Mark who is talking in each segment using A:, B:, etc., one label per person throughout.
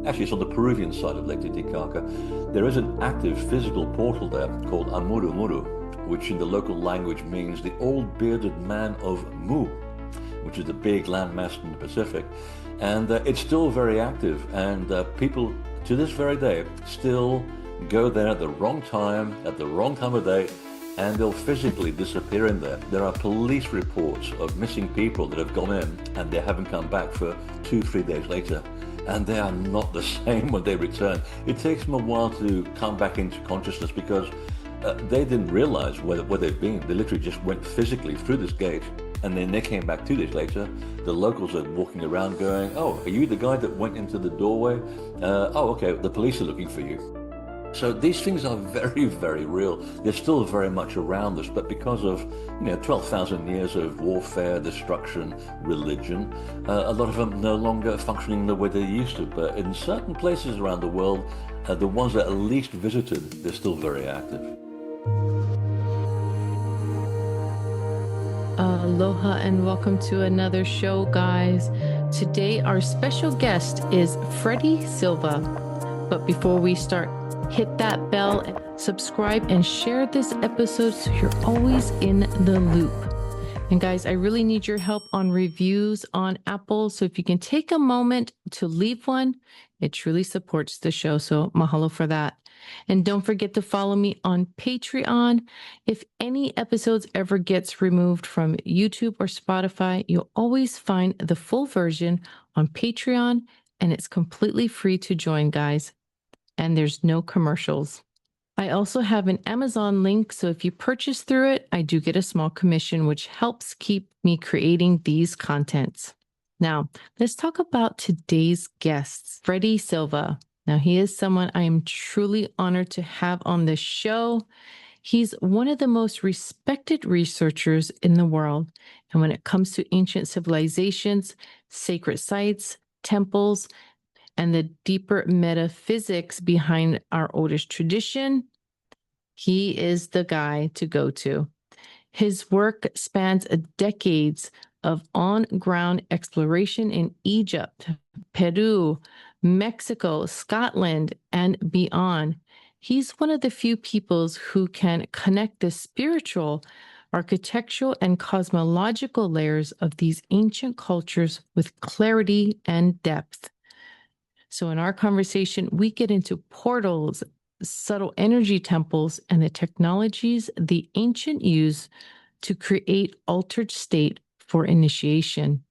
A: Actually, it's on the Peruvian side of Lake Titicaca. There is an active physical portal there called Amurumuru, which in the local language means the old bearded man of Mu, which is the big landmass in the Pacific. And it's still very active, and people to this very day still go there at the wrong time of day, and they'll physically disappear in there. There are police reports of missing people that have gone in and they haven't come back for 2, 3 days later. And they are not the same when they return. It takes them a while to come back into consciousness because they didn't realize where they've been. They literally just went physically through this gate, and then they came back 2 days later. The locals are walking around going, "Oh, are you the guy that went into the doorway? Oh, okay, the police are looking for you." So these things are very, very real. They're still very much around us, but because of 12,000 years of warfare, destruction, religion, a lot of them no longer functioning the way they used to. But in certain places around the world, the ones that are least visited, they're still very active.
B: Aloha and welcome to another show, guys. Today, our special guest is Freddy Silva. But before we start, hit that bell, subscribe, and share this episode so you're always in the loop. And guys, I really need your help on reviews on Apple. So if you can take a moment to leave one, it truly supports the show. So mahalo for that. And don't forget to follow me on Patreon. If any episodes ever gets removed from YouTube or Spotify, you'll always find the full version on Patreon, and it's completely free to join, guys. And there's no commercials. I also have an Amazon link, so if you purchase through it, I do get a small commission, which helps keep me creating these contents. Now, let's talk about today's guests, Freddy Silva. Now, he is someone I am truly honored to have on this show. He's one of the most respected researchers in the world. And when it comes to ancient civilizations, sacred sites, temples, and the deeper metaphysics behind our oldest tradition, he is the guy to go to. His work spans decades of on-ground exploration in Egypt, Peru, Mexico, Scotland, and beyond. He's one of the few peoples who can connect the spiritual, architectural, and cosmological layers of these ancient cultures with clarity and depth. So in our conversation, we get into portals, subtle energy temples, and the technologies the ancient used to create altered state for initiation.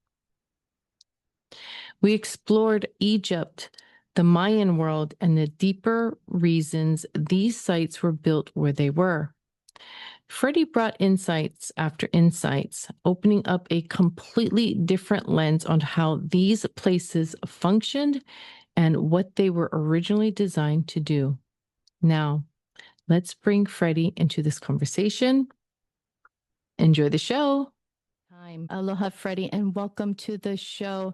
B: We explored Egypt, the Mayan world, and the deeper reasons these sites were built where they were. Freddy brought insights after insights, opening up a completely different lens on how these places functioned and what they were originally designed to do. Now, let's bring Freddy into this conversation. Enjoy the show. Aloha, Freddy, and welcome to the show.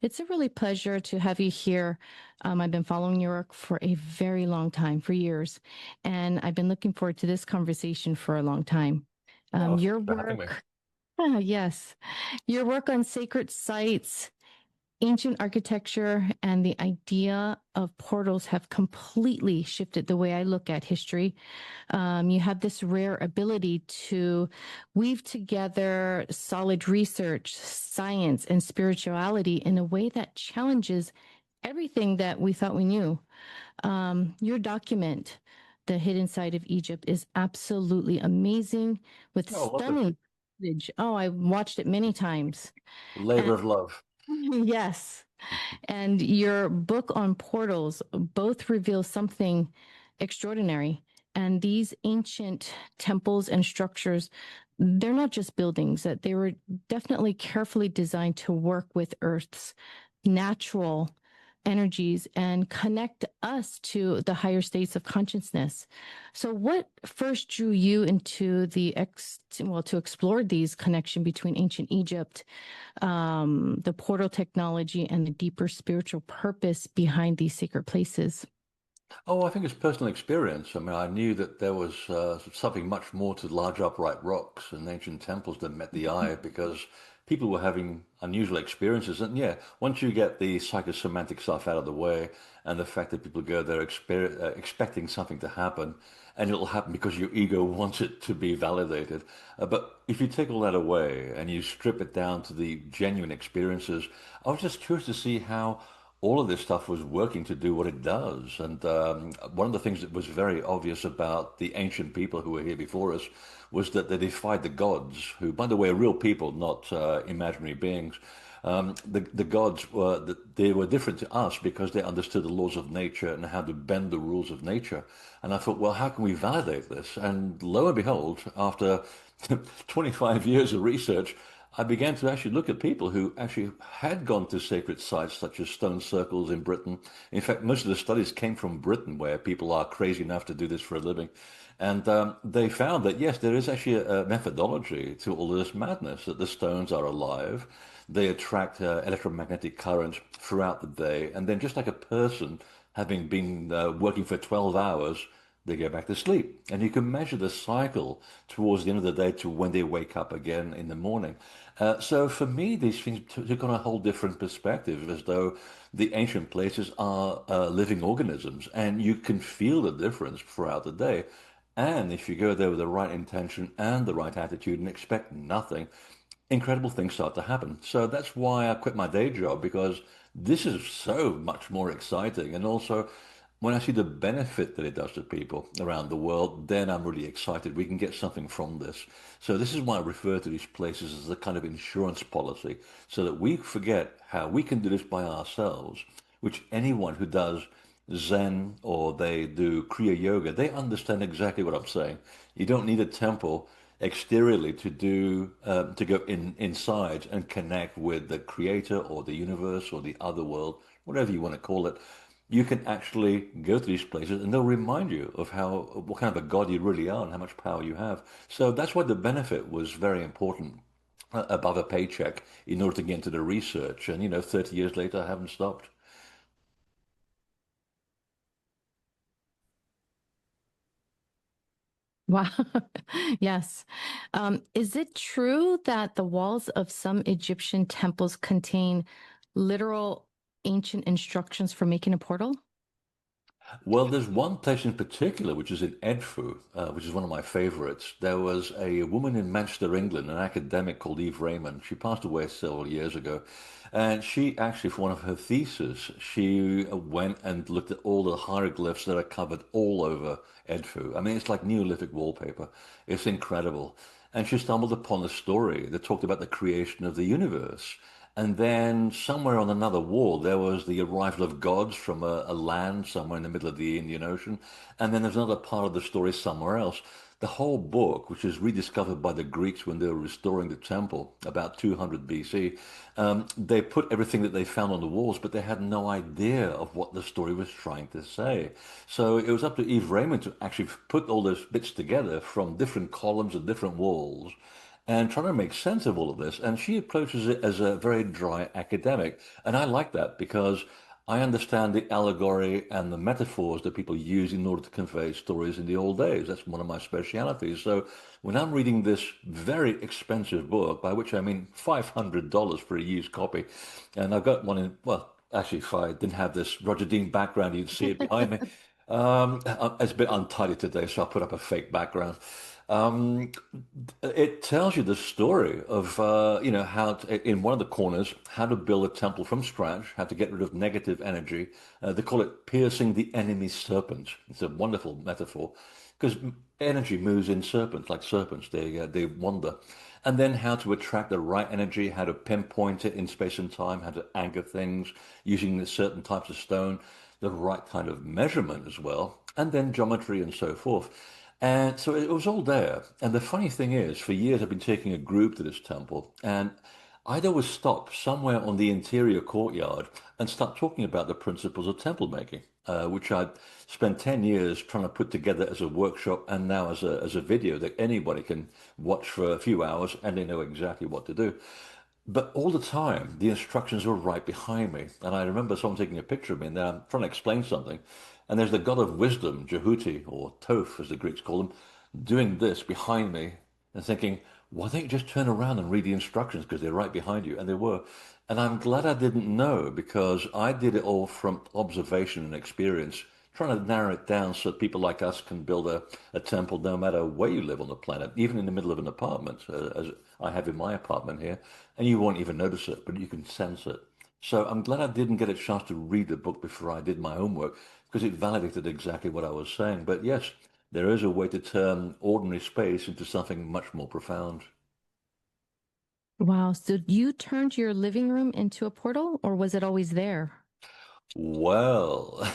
B: It's a really pleasure to have you here. I've been following your work for a very long time, for years, and I've been looking forward to this conversation for a long time. Your work, yes, your work on sacred sites, ancient architecture, and the idea of portals have completely shifted the way I look at history. You have this rare ability to weave together solid research, science, and spirituality in a way that challenges everything that we thought we knew. Your document, The Hidden Side of Egypt, is absolutely amazing with stunning footage. Oh, I watched it many times.
A: Labor of love.
B: Yes. And your book on portals both reveal something extraordinary. And these ancient temples and structures, they're not just buildings, that they were definitely carefully designed to work with Earth's natural energies and connect us to the higher states of consciousness. So what first drew you into to explore these connection between ancient Egypt, the portal technology, and the deeper spiritual purpose behind these sacred places?
A: Oh, I think it's personal experience. I mean, I knew that there was something much more to large upright rocks and ancient temples than met the eye because people were having unusual experiences. And yeah, once you get the psychosomatic stuff out of the way and the fact that people go there expecting something to happen, and it'll happen because your ego wants it to be validated. But if you take all that away and you strip it down to the genuine experiences, I was just curious to see how all of this stuff was working to do what it does. And one of the things that was very obvious about the ancient people who were here before us was that they defied the gods, who, by the way, are real people, not imaginary beings. The gods were that they were different to us because they understood the laws of nature and how to bend the rules of nature. And I thought, well, how can we validate this? And lo and behold, after 25 years of research, I began to actually look at people who actually had gone to sacred sites such as stone circles in Britain. In fact, most of the studies came from Britain, where people are crazy enough to do this for a living. And they found that, yes, there is actually a methodology to all of this madness, that the stones are alive. They attract electromagnetic current throughout the day. And then just like a person having been working for 12 hours, they go back to sleep. And you can measure the cycle towards the end of the day to when they wake up again in the morning. So for me, these things took on a whole different perspective, as though the ancient places are living organisms, and you can feel the difference throughout the day. And if you go there with the right intention and the right attitude and expect nothing, incredible things start to happen. So that's why I quit my day job, because this is so much more exciting. And also, when I see the benefit that it does to people around the world, then I'm really excited. We can get something from this. So this is why I refer to these places as a kind of insurance policy, so that we forget how we can do this by ourselves, which anyone who does Zen or they do Kriya Yoga, they understand exactly what I'm saying. You don't need a temple exteriorly to do to go inside and connect with the creator or the universe or the other world, whatever you want to call it. You can actually go to these places and they'll remind you of how what kind of a god you really are and how much power you have. So that's why the benefit was very important above a paycheck in order to get into the research. And 30 years later, I haven't stopped.
B: Wow. Yes. Is it true that the walls of some Egyptian temples contain literal ancient instructions for making a portal?
A: Well, there's one place in particular, which is in Edfu, which is one of my favorites. There was a woman in Manchester, England, an academic called Eve Raymond. She passed away several years ago. And she actually, for one of her theses, she went and looked at all the hieroglyphs that are covered all over Edfu. I mean, it's like Neolithic wallpaper. It's incredible. And she stumbled upon a story that talked about the creation of the universe. And then somewhere on another wall, there was the arrival of gods from a land somewhere in the middle of the Indian Ocean. And then there's another part of the story somewhere else. The whole book, which was rediscovered by the Greeks when they were restoring the temple about 200 BC, they put everything that they found on the walls, but they had no idea of what the story was trying to say. So it was up to Eve Raymond to actually put all those bits together from different columns and different walls and trying to make sense of all of this. And she approaches it as a very dry academic. And I like that because I understand the allegory and the metaphors that people use in order to convey stories in the old days. That's one of my specialities. So when I'm reading this very expensive book, by which I mean $500 for a used copy, and I've got one in, well, actually, if I didn't have this Roger Dean background, you'd see it behind me. It's a bit untidy today, so I'll put up a fake background. Um, it tells you the story of, how to, in one of the corners, how to build a temple from scratch, how to get rid of negative energy. They call it piercing the enemy's serpent. It's a wonderful metaphor because energy moves in serpents, like serpents. They wander. And then how to attract the right energy, how to pinpoint it in space and time, how to anchor things using the certain types of stone, the right kind of measurement as well, and then geometry and so forth. And so it was all there. And the funny thing is, for years I've been taking a group to this temple, and I'd always stop somewhere on the interior courtyard and start talking about the principles of temple making, which I'd spent 10 years trying to put together as a workshop and now as a video that anybody can watch for a few hours and they know exactly what to do. But all the time, the instructions were right behind me. And I remember someone taking a picture of me and then I'm trying to explain something. And there's the god of wisdom, Jehuti, or Toph, as the Greeks call him, doing this behind me and thinking, Why don't you just turn around and read the instructions because they're right behind you? And they were. And I'm glad I didn't know because I did it all from observation and experience, trying to narrow it down so that people like us can build a temple no matter where you live on the planet, even in the middle of an apartment, as I have in my apartment here. And you won't even notice it, but you can sense it. So I'm glad I didn't get a chance to read the book before I did my homework because it validated exactly what I was saying. But yes, there is a way to turn ordinary space into something much more profound.
B: Wow. So you turned your living room into a portal, or was it always there?
A: Well,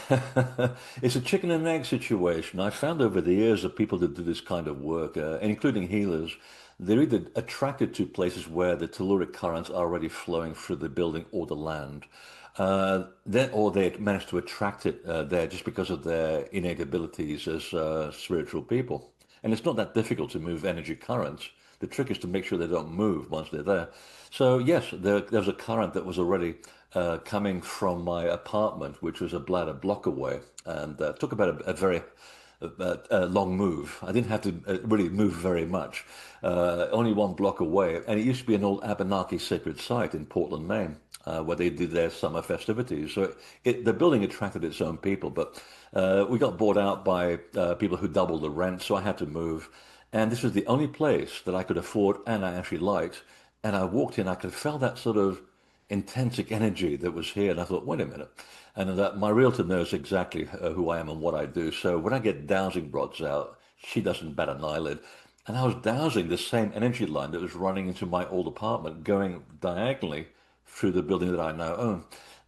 A: it's a chicken and egg situation. I found over the years that people that do this kind of work, including healers, they're either attracted to places where the telluric currents are already flowing through the building or the land. Or they manage to attract it there just because of their innate abilities as spiritual people. And it's not that difficult to move energy currents. The trick is to make sure they don't move once they're there. So yes, there was a current that was already coming from my apartment, which was about a block away, and took about a very long move. I didn't have to really move very much, only one block away. And it used to be an old Abenaki sacred site in Portland, Maine, where they did their summer festivities. So the building attracted its own people, but we got bought out by people who doubled the rent, so I had to move. And this was the only place that I could afford and I actually liked. And I walked in, I could feel that sort of intensic energy that was here. And I thought, wait a minute. And that my realtor knows exactly who I am and what I do. So when I get dowsing rods out, she doesn't bat an eyelid. And I was dowsing the same energy line that was running into my old apartment, going diagonally through the building that I now own.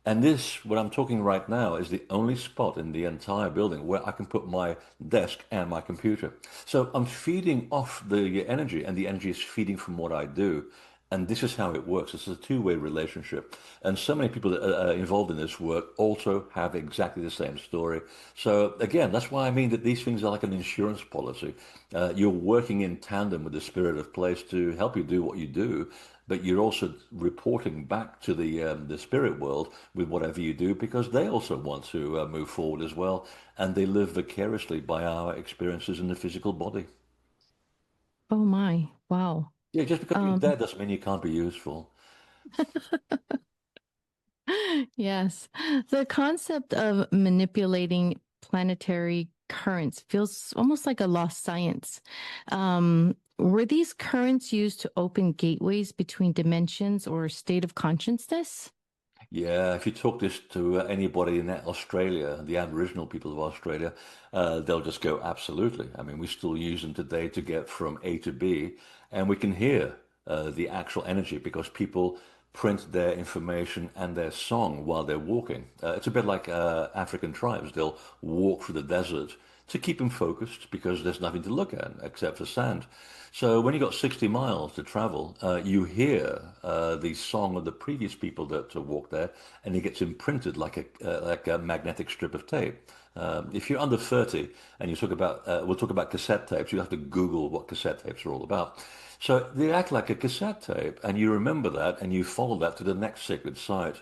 A: And this, what I'm talking right now, is the only spot in the entire building where I can put my desk and my computer. So I'm feeding off the energy, and the energy is feeding from what I do. And this is how it works. It's a two-way relationship. And so many people that are involved in this work also have exactly the same story. So again, that's why I mean that these things are like an insurance policy. You're working in tandem with the spirit of place to help you do what you do, but you're also reporting back to the spirit world with whatever you do because they also want to move forward as well, and they live vicariously by our experiences in the physical body.
B: Oh my. Wow.
A: Yeah, just because you're
B: Um,
A: dead doesn't mean you can't be useful.
B: yes. The concept of manipulating planetary currents feels almost like a lost science. Were these currents used to open gateways between dimensions or state of consciousness?
A: Yeah, if you talk this to anybody in Australia, the Aboriginal people of Australia, they'll just go, absolutely. I mean, we still use them today to get from A to B, and we can hear the actual energy because people print their information and their song while they're walking. It's a bit like African tribes. They'll walk through the desert to keep them focused because there's nothing to look at except for sand. So when you got 60 miles to travel, you hear the song of the previous people that walked there, and it gets imprinted like a magnetic strip of tape. If you're under 30 and you talk about, we'll talk about cassette tapes, you have to Google what cassette tapes are all about. So they act like a cassette tape, and you remember that, and you follow that to the next sacred site.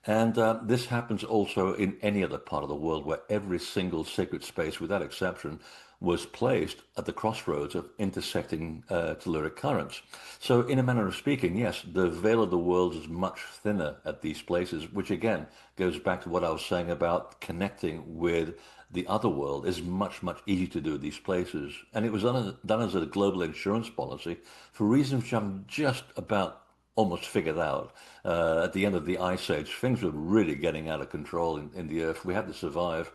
A: And this happens also in any other part of the world where every single sacred space, without exception, was placed at the crossroads of intersecting telluric currents. So, in a manner of speaking, yes, the veil of the world is much thinner at these places, which again goes back to what I was saying about connecting with the other world is much, much easier to do at these places. And it was done as a global insurance policy for reasons which I'm just about almost figured out. At the end of the Ice Age, things were really getting out of control in the Earth. We had to survive,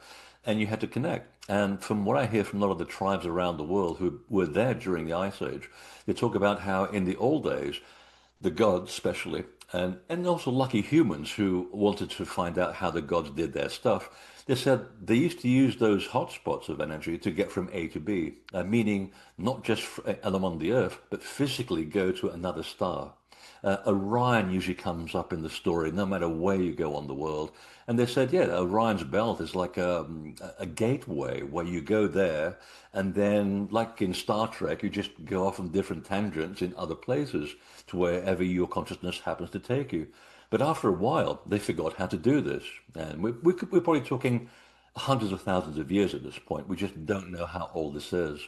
A: and you had to connect. And from what I hear from a lot of the tribes around the world who were there during the Ice Age, they talk about how in the old days, the gods especially, and also lucky humans who wanted to find out how the gods did their stuff, they said they used to use those hotspots of energy to get from A to B, meaning not just along the Earth, but physically go to another star. Orion usually comes up in the story, no matter where you go on the world. And they said, yeah, Orion's belt is like a gateway where you go there, and then, like in Star Trek, you just go off on different tangents in other places to wherever your consciousness happens to take you. But after a while, they forgot how to do this. And we're probably talking hundreds of thousands of years at this point. We just don't know how old this is.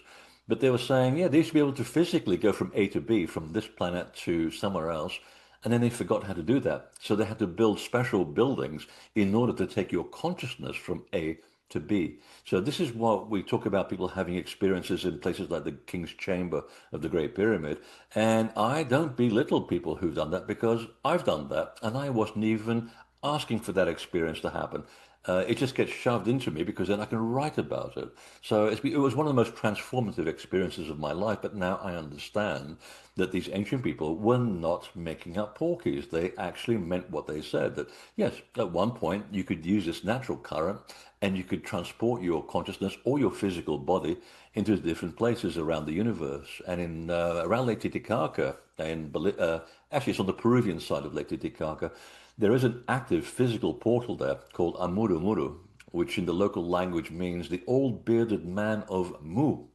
A: But they were saying, yeah, they used to be able to physically go from A to B, from this planet to somewhere else. And then they forgot how to do that. So they had to build special buildings in order to take your consciousness from A to B. So this is what we talk about, people having experiences in places like the King's Chamber of the Great Pyramid. And I don't belittle people who've done that because I've done that and I wasn't even asking for that experience to happen. It just gets shoved into me because then I can write about it. So it was one of the most transformative experiences of my life. But now I understand that these ancient people were not making up porkies. They actually meant what they said. That yes, at one point you could use this natural current and you could transport your consciousness or your physical body into different places around the universe. And in around Lake Titicaca, actually it's on the Peruvian side of Lake Titicaca, there is an active physical portal there called Amuru Muru, which in the local language means the old bearded man of Mu,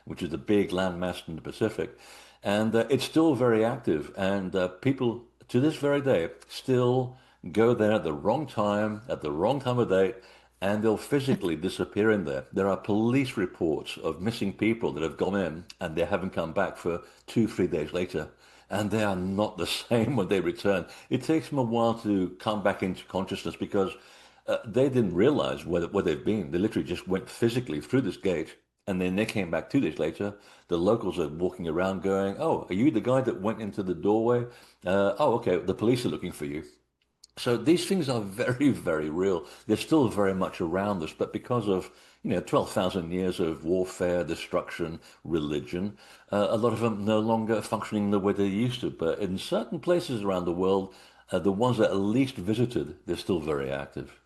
A: which is the big landmass in the Pacific. And it's still very active. And people to this very day still go there at the wrong time of day, and they'll physically disappear in there. There are police reports of missing people that have gone in and they haven't come back for 2, 3 days later. And they are not the same when they return. It takes them a while to come back into consciousness because they didn't realize where they've been. They literally just went physically through this gate and then they came back 2 days later. The locals are walking around going, "Oh, are you the guy that went into the doorway? Oh, okay, the police are looking for you." So these things are very, very real. They're still very much around us, but because of 12,000 years of warfare, destruction, religion, a lot of them no longer functioning the way they used to. But in certain places around the world, the ones that are least visited, they're still very active.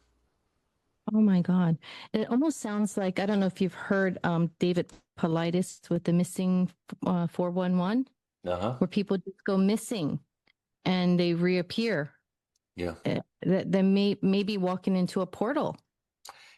B: Oh my God. It almost sounds like, I don't know if you've heard David Paulides with the missing 411,
A: Uh-huh.
B: where people just go missing and they reappear.
A: Yeah.
B: That they may be walking into a portal.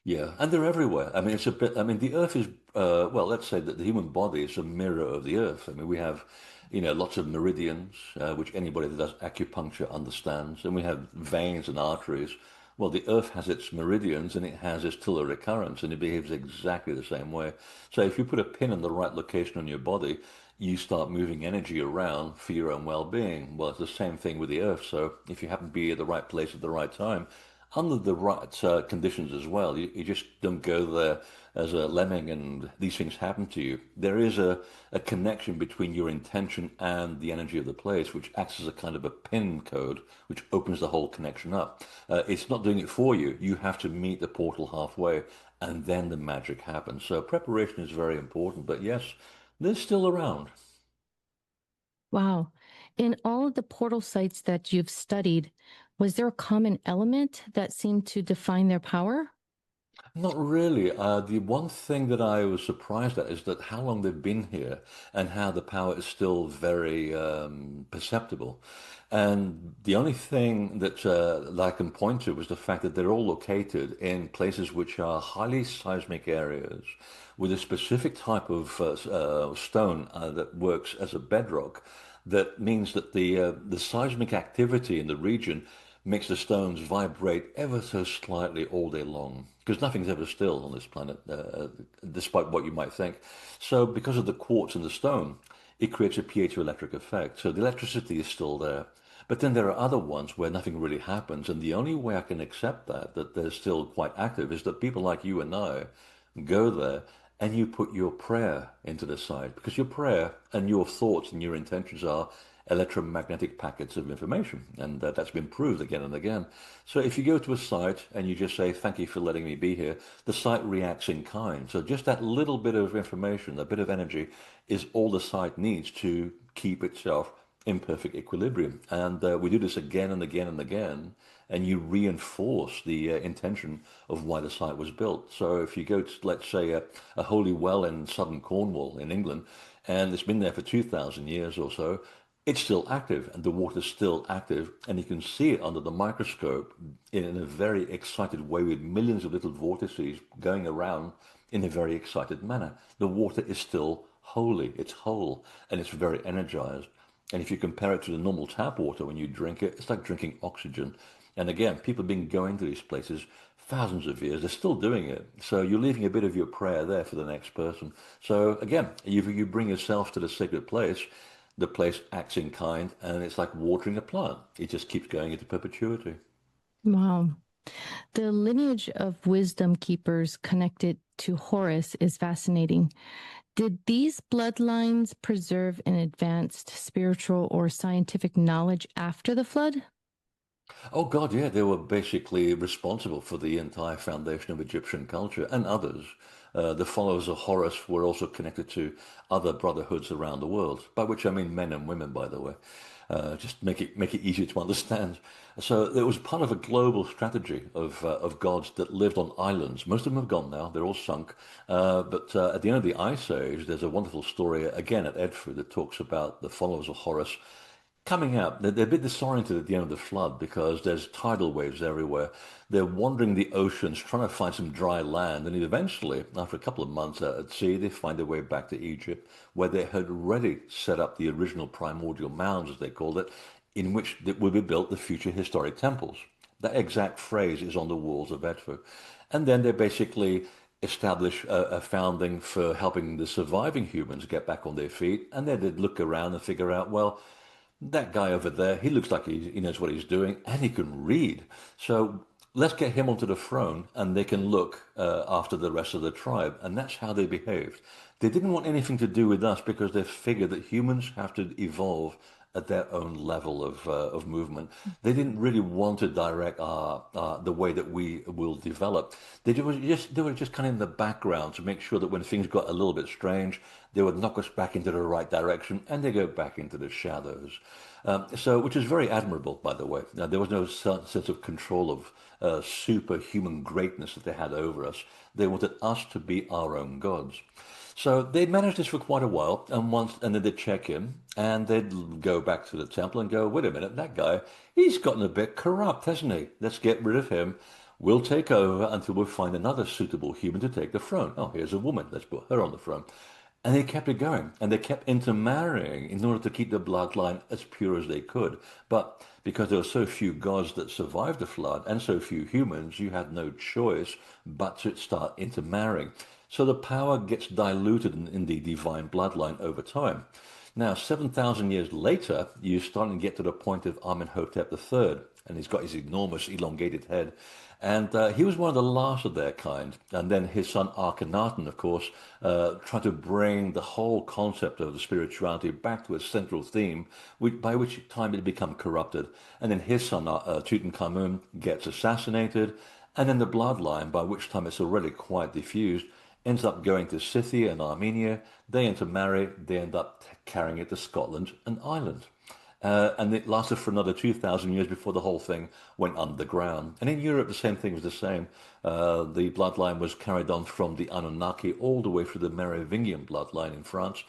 A: Yeah, and they're everywhere. I mean, it's a bit. I mean, the Earth is. Well, let's say that the human body is a mirror of the Earth. I mean, we have, lots of meridians, which anybody that does acupuncture understands, and we have veins and arteries. Well, the Earth has its meridians and it has its telluric currents, and it behaves exactly the same way. So, if you put a pin in the right location on your body, you start moving energy around for your own well-being. Well, it's the same thing with the Earth. So, if you happen to be at the right place at the right time under the right conditions as well. You just don't go there as a lemming and these things happen to you. There is a connection between your intention and the energy of the place, which acts as a kind of a pin code, which opens the whole connection up. It's not doing it for you. You have to meet the portal halfway, and then the magic happens. So preparation is very important. But yes, they're still around.
B: Wow. In all of the portal sites that you've studied, was there a common element that seemed to define their power?
A: Not really. The one thing that I was surprised at is that how long they've been here and how the power is still very perceptible. And the only thing that I can point to was the fact that they're all located in places which are highly seismic areas with a specific type of stone that works as a bedrock. That means that the seismic activity in the region makes the stones vibrate ever so slightly all day long because nothing's ever still on this planet, despite what you might think. So, because of the quartz in the stone, it creates a piezoelectric effect. So, the electricity is still there. But then there are other ones where nothing really happens. And the only way I can accept that they're still quite active, is that people like you and I go there and you put your prayer into the site because your prayer and your thoughts and your intentions are electromagnetic packets of information, and that's been proved again and again. So if you go to a site and you just say, "Thank you for letting me be here," the site reacts in kind. So just that little bit of information, a bit of energy, is all the site needs to keep itself in perfect equilibrium. And we do this again and again and again, and you reinforce the intention of why the site was built. So if you go to, let's say, a holy well in southern Cornwall in England, and it's been there for 2,000 years or so, it's still active and the water's still active, and you can see it under the microscope in a very excited way with millions of little vortices going around in a very excited manner. The water is still holy, it's whole, and it's very energized. And if you compare it to the normal tap water when you drink it, it's like drinking oxygen. And again, people have been going to these places thousands of years. They're still doing it. So you're leaving a bit of your prayer there for the next person. So again, you bring yourself to the sacred place, the place acts in kind, and it's like watering a plant. It just keeps going into perpetuity.
B: Wow. The lineage of wisdom keepers connected to Horus is fascinating. Did these bloodlines preserve an advanced spiritual or scientific knowledge after the flood?
A: Oh God, yeah, they were basically responsible for the entire foundation of Egyptian culture and others. The followers of Horus were also connected to other brotherhoods around the world, by which I mean men and women, by the way. Just make it easier to understand. So it was part of a global strategy of gods that lived on islands. Most of them have gone now; they're all sunk. But at the end of the Ice Age, there's a wonderful story again at Edfu that talks about the followers of Horus coming out. They're a bit disoriented at the end of the flood because there's tidal waves everywhere. They're wandering the oceans, trying to find some dry land, and eventually, after a couple of months out at sea, they find their way back to Egypt, where they had already set up the original primordial mounds, as they called it, in which would be built the future historic temples. That exact phrase is on the walls of Edfu. And then they basically establish a founding for helping the surviving humans get back on their feet. And then they'd look around and figure out, well, that guy over there, he looks like he knows what he's doing and he can read. So let's get him onto the throne and they can look after the rest of the tribe. And that's how they behaved. They didn't want anything to do with us because they figured that humans have to evolve at their own level of movement. They didn't really want to direct the way that we will develop. They were just kind of in the background to make sure that when things got a little bit strange, they would knock us back into the right direction and they go back into the shadows. Which is very admirable, by the way. There was no sense of control of superhuman greatness that they had over us. They wanted us to be our own gods. So they managed this for quite a while, and then they'd check in, and they'd go back to the temple and go, "Wait a minute, that guy, he's gotten a bit corrupt, hasn't he? Let's get rid of him. We'll take over until we find another suitable human to take the throne. Oh, here's a woman. Let's put her on the throne." And they kept it going, and they kept intermarrying in order to keep the bloodline as pure as they could. But because there were so few gods that survived the flood and so few humans, you had no choice but to start intermarrying. So the power gets diluted in the divine bloodline over time. Now, 7,000 years later, you're starting to get to the point of Amenhotep III, and he's got his enormous elongated head. And he was one of the last of their kind. And then his son Akhenaten, of course, tried to bring the whole concept of the spirituality back to a central theme, by which time it had become corrupted. And then his son Tutankhamun gets assassinated. And then the bloodline, by which time it's already quite diffused, ends up going to Scythia and Armenia. They intermarry. They end up carrying it to Scotland and Ireland. And it lasted for another 2,000 years before the whole thing went underground. And in Europe, the same thing was the same. The bloodline was carried on from the Anunnaki all the way through the Merovingian bloodline in France.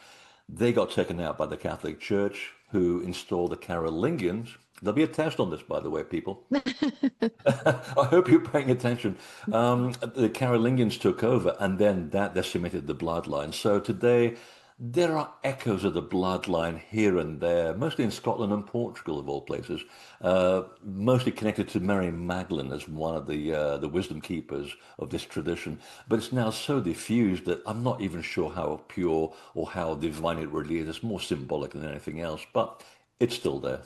A: They got taken out by the Catholic Church, who installed the Carolingians. There'll be a test on this, by the way, people. I hope you're paying attention. The Carolingians took over, and then that decimated the bloodline. So today, there are echoes of the bloodline here and there, mostly in Scotland and Portugal, of all places. Mostly connected to Mary Magdalene as one of the wisdom keepers of this tradition. But it's now so diffused that I'm not even sure how pure or how divine it really is. It's more symbolic than anything else, but it's still there.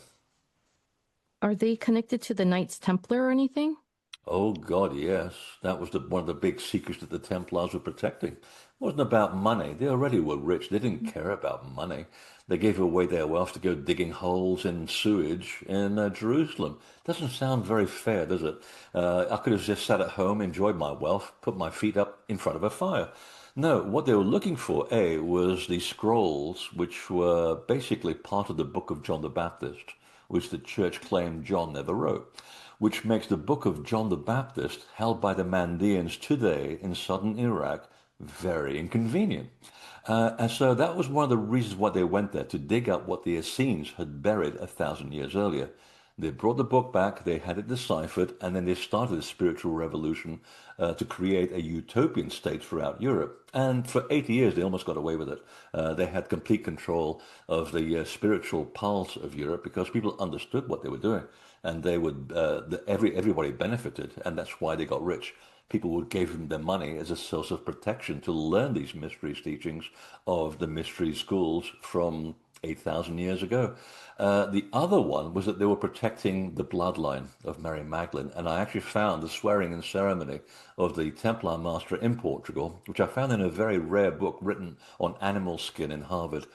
B: Are they connected to the Knights Templar or anything?
A: Oh God, yes. That was one of the big secrets that the Templars were protecting. It wasn't about money. They already were rich. They didn't care about money. They gave away their wealth to go digging holes in sewage in Jerusalem. Doesn't sound very fair, does it? I could have just sat at home, enjoyed my wealth, put my feet up in front of a fire. No, what they were looking for, was the scrolls, which were basically part of the book of John the Baptist, which the church claimed John never wrote, which makes the book of John the Baptist, held by the Mandeans today in southern Iraq, very inconvenient. And so that was one of the reasons why they went there, to dig up what the Essenes had buried 1,000 years earlier. They brought the book back, they had it deciphered, and then they started a spiritual revolution to create a utopian state throughout Europe. And for 80 years, they almost got away with it. They had complete control of the spiritual pulse of Europe because people understood what they were doing. and they would everybody benefited, and that's why they got rich. People would give them their money as a source of protection to learn these mysteries teachings of the mystery schools from 8,000 years ago. The other one was that they were protecting the bloodline of Mary Magdalene, and I actually found the swearing in ceremony of the Templar master in Portugal, which I found in a very rare book written on animal skin in Harvard.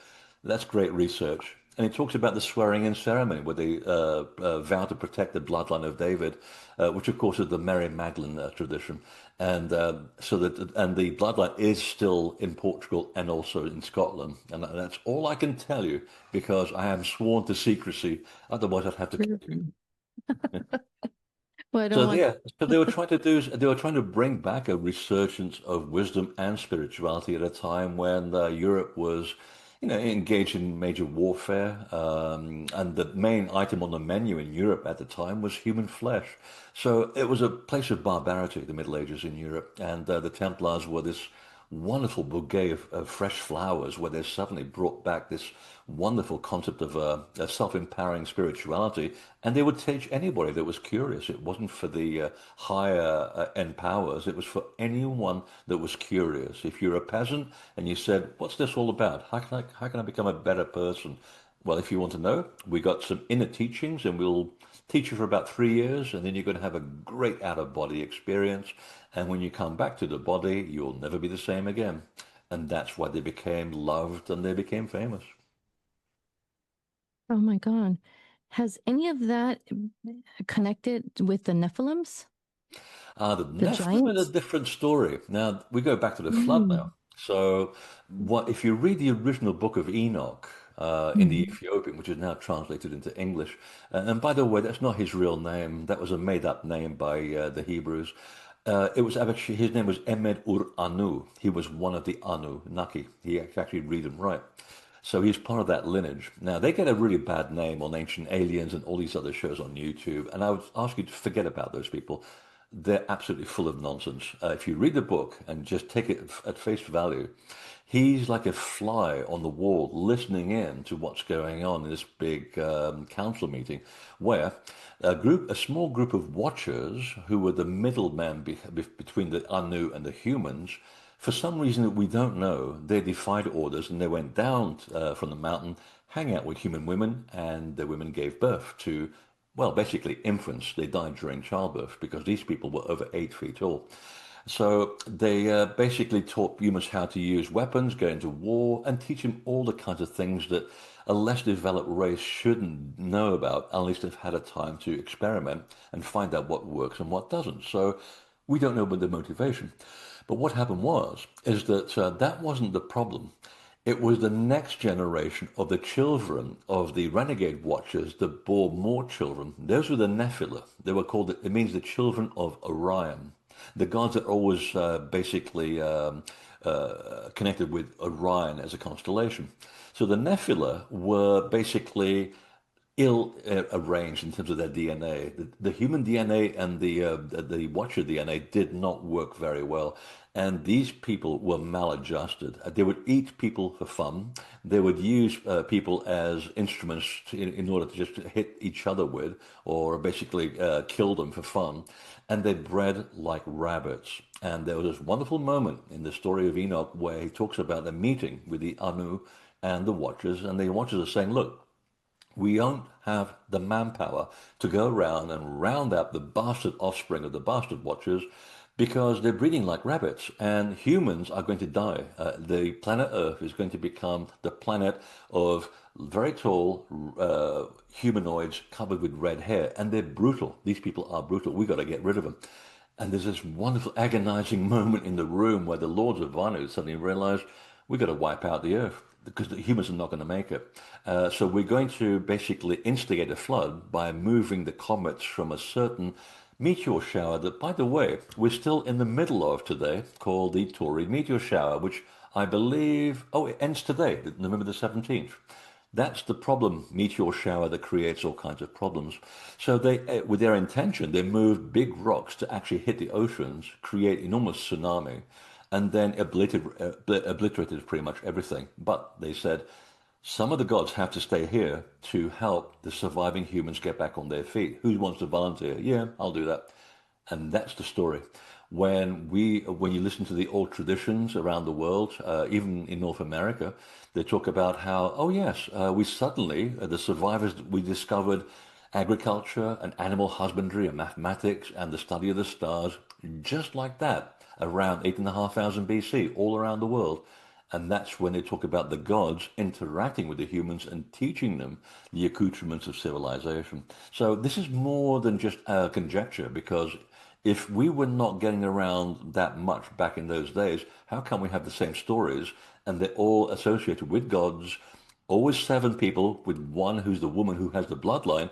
A: That's great research. And he talks about the swearing in ceremony where they vow to protect the bloodline of David, which of course is the Mary Magdalene tradition. And and the bloodline is still in Portugal and also in Scotland. And that's all I can tell you because I am sworn to secrecy. Otherwise, I'd have to kill you.
B: Well, I don't
A: So
B: want.
A: yeah, so they were trying to do they were trying to bring back a resurgence of wisdom and spirituality at a time when Europe was, engaged in major warfare, and the main item on the menu in Europe at the time was human flesh. So it was a place of barbarity, the Middle Ages in Europe, and the Templars were this wonderful bouquet of fresh flowers where they suddenly brought back this wonderful concept of a self-empowering spirituality, and they would teach anybody that was curious. It wasn't for the higher end powers, it was for anyone that was curious. If you're a peasant and you said, what's this all about? How can I become a better person? Well, if you want to know, we got some inner teachings and we'll teach you for about 3 years, and then you're going to have a great out of body experience. And when you come back to the body, you'll never be the same again. And that's why they became loved and they became famous.
B: Oh my God. Has any of that connected with the Nephilims,
A: The
B: the
A: Nephilim is a
B: giants?
A: different story. Now, we go back to the flood
B: Mm.
A: now. So, what if you read the original book of Enoch in the
B: Mhm.
A: Ethiopian, which is now translated into English, and by the way, that's not his real name. That was a made-up name by the Hebrews. It was actually his name was Emed Ur Anu. He was one of the Anu Naki. He can actually read and write. So he's part of that lineage. Now they get a really bad name on Ancient Aliens and all these other shows on YouTube, and I would ask you to forget about those people. They're absolutely full of nonsense. If you read the book and just take it at face value, he's like a fly on the wall listening in to what's going on in this big council meeting where a small group of watchers who were the middlemen between the Anu and the humans, for some reason that we don't know, they defied orders and they went down from the mountain, hang out with human women, and the women gave birth to, well, basically infants. They died during childbirth because these people were over 8 feet tall. So they basically taught humans how to use weapons, go into war, and teach them all the kinds of things that a less developed race shouldn't know about unless they've had a time to experiment and find out what works and what doesn't. So we don't know about the motivation. But what happened is that that wasn't the problem. It was the next generation of the children of the renegade watchers that bore more children. Those were the Nephilim. They were called, it means the children of Orion. The gods that are always basically connected with Orion as a constellation. So the Nephilim were basically ill arranged in terms of their DNA. The human DNA and the Watcher DNA did not work very well, and these people were maladjusted. They would eat people for fun. They would use people as instruments in order to just hit each other with, or basically kill them for fun. And they bred like rabbits. And there was this wonderful moment in the story of Enoch where he talks about a meeting with the Anu and the Watchers, and the Watchers are saying, "Look, we don't have the manpower to go around and round up the bastard offspring of the bastard watchers because they're breeding like rabbits and humans are going to die. The planet Earth is going to become the planet of very tall humanoids covered with red hair, and they're brutal. These people are brutal. We got to get rid of them." And there's this wonderful agonizing moment in the room where the Lords of Vanu suddenly realize we've got to wipe out the Earth because the humans are not going to make it. So we're going to basically instigate a flood by moving the comets from a certain meteor shower that, by the way, we're still in the middle of today, called the Tauri meteor shower, which I believe, oh, it ends today, November the 17th. That's the problem meteor shower that creates all kinds of problems. So they, with their intention, they moved big rocks to actually hit the oceans, create enormous tsunami, and then obliterated pretty much everything. But they said, Some of the gods have to stay here to help the surviving humans get back on their feet. Who wants to volunteer? Yeah, I'll do that. And that's the story. When you listen to the old traditions around the world, even in North America, they talk about how, oh yes, we suddenly, the survivors, we discovered agriculture and animal husbandry and mathematics and the study of the stars, just like that, around 8,500 BC, all around the world. And that's when they talk about the gods interacting with the humans and teaching them the accoutrements of civilization. So this is more than just conjecture, because if we were not getting around that much back in those days, how come we have the same stories and they're all associated with gods, always seven people with one who's the woman who has the bloodline,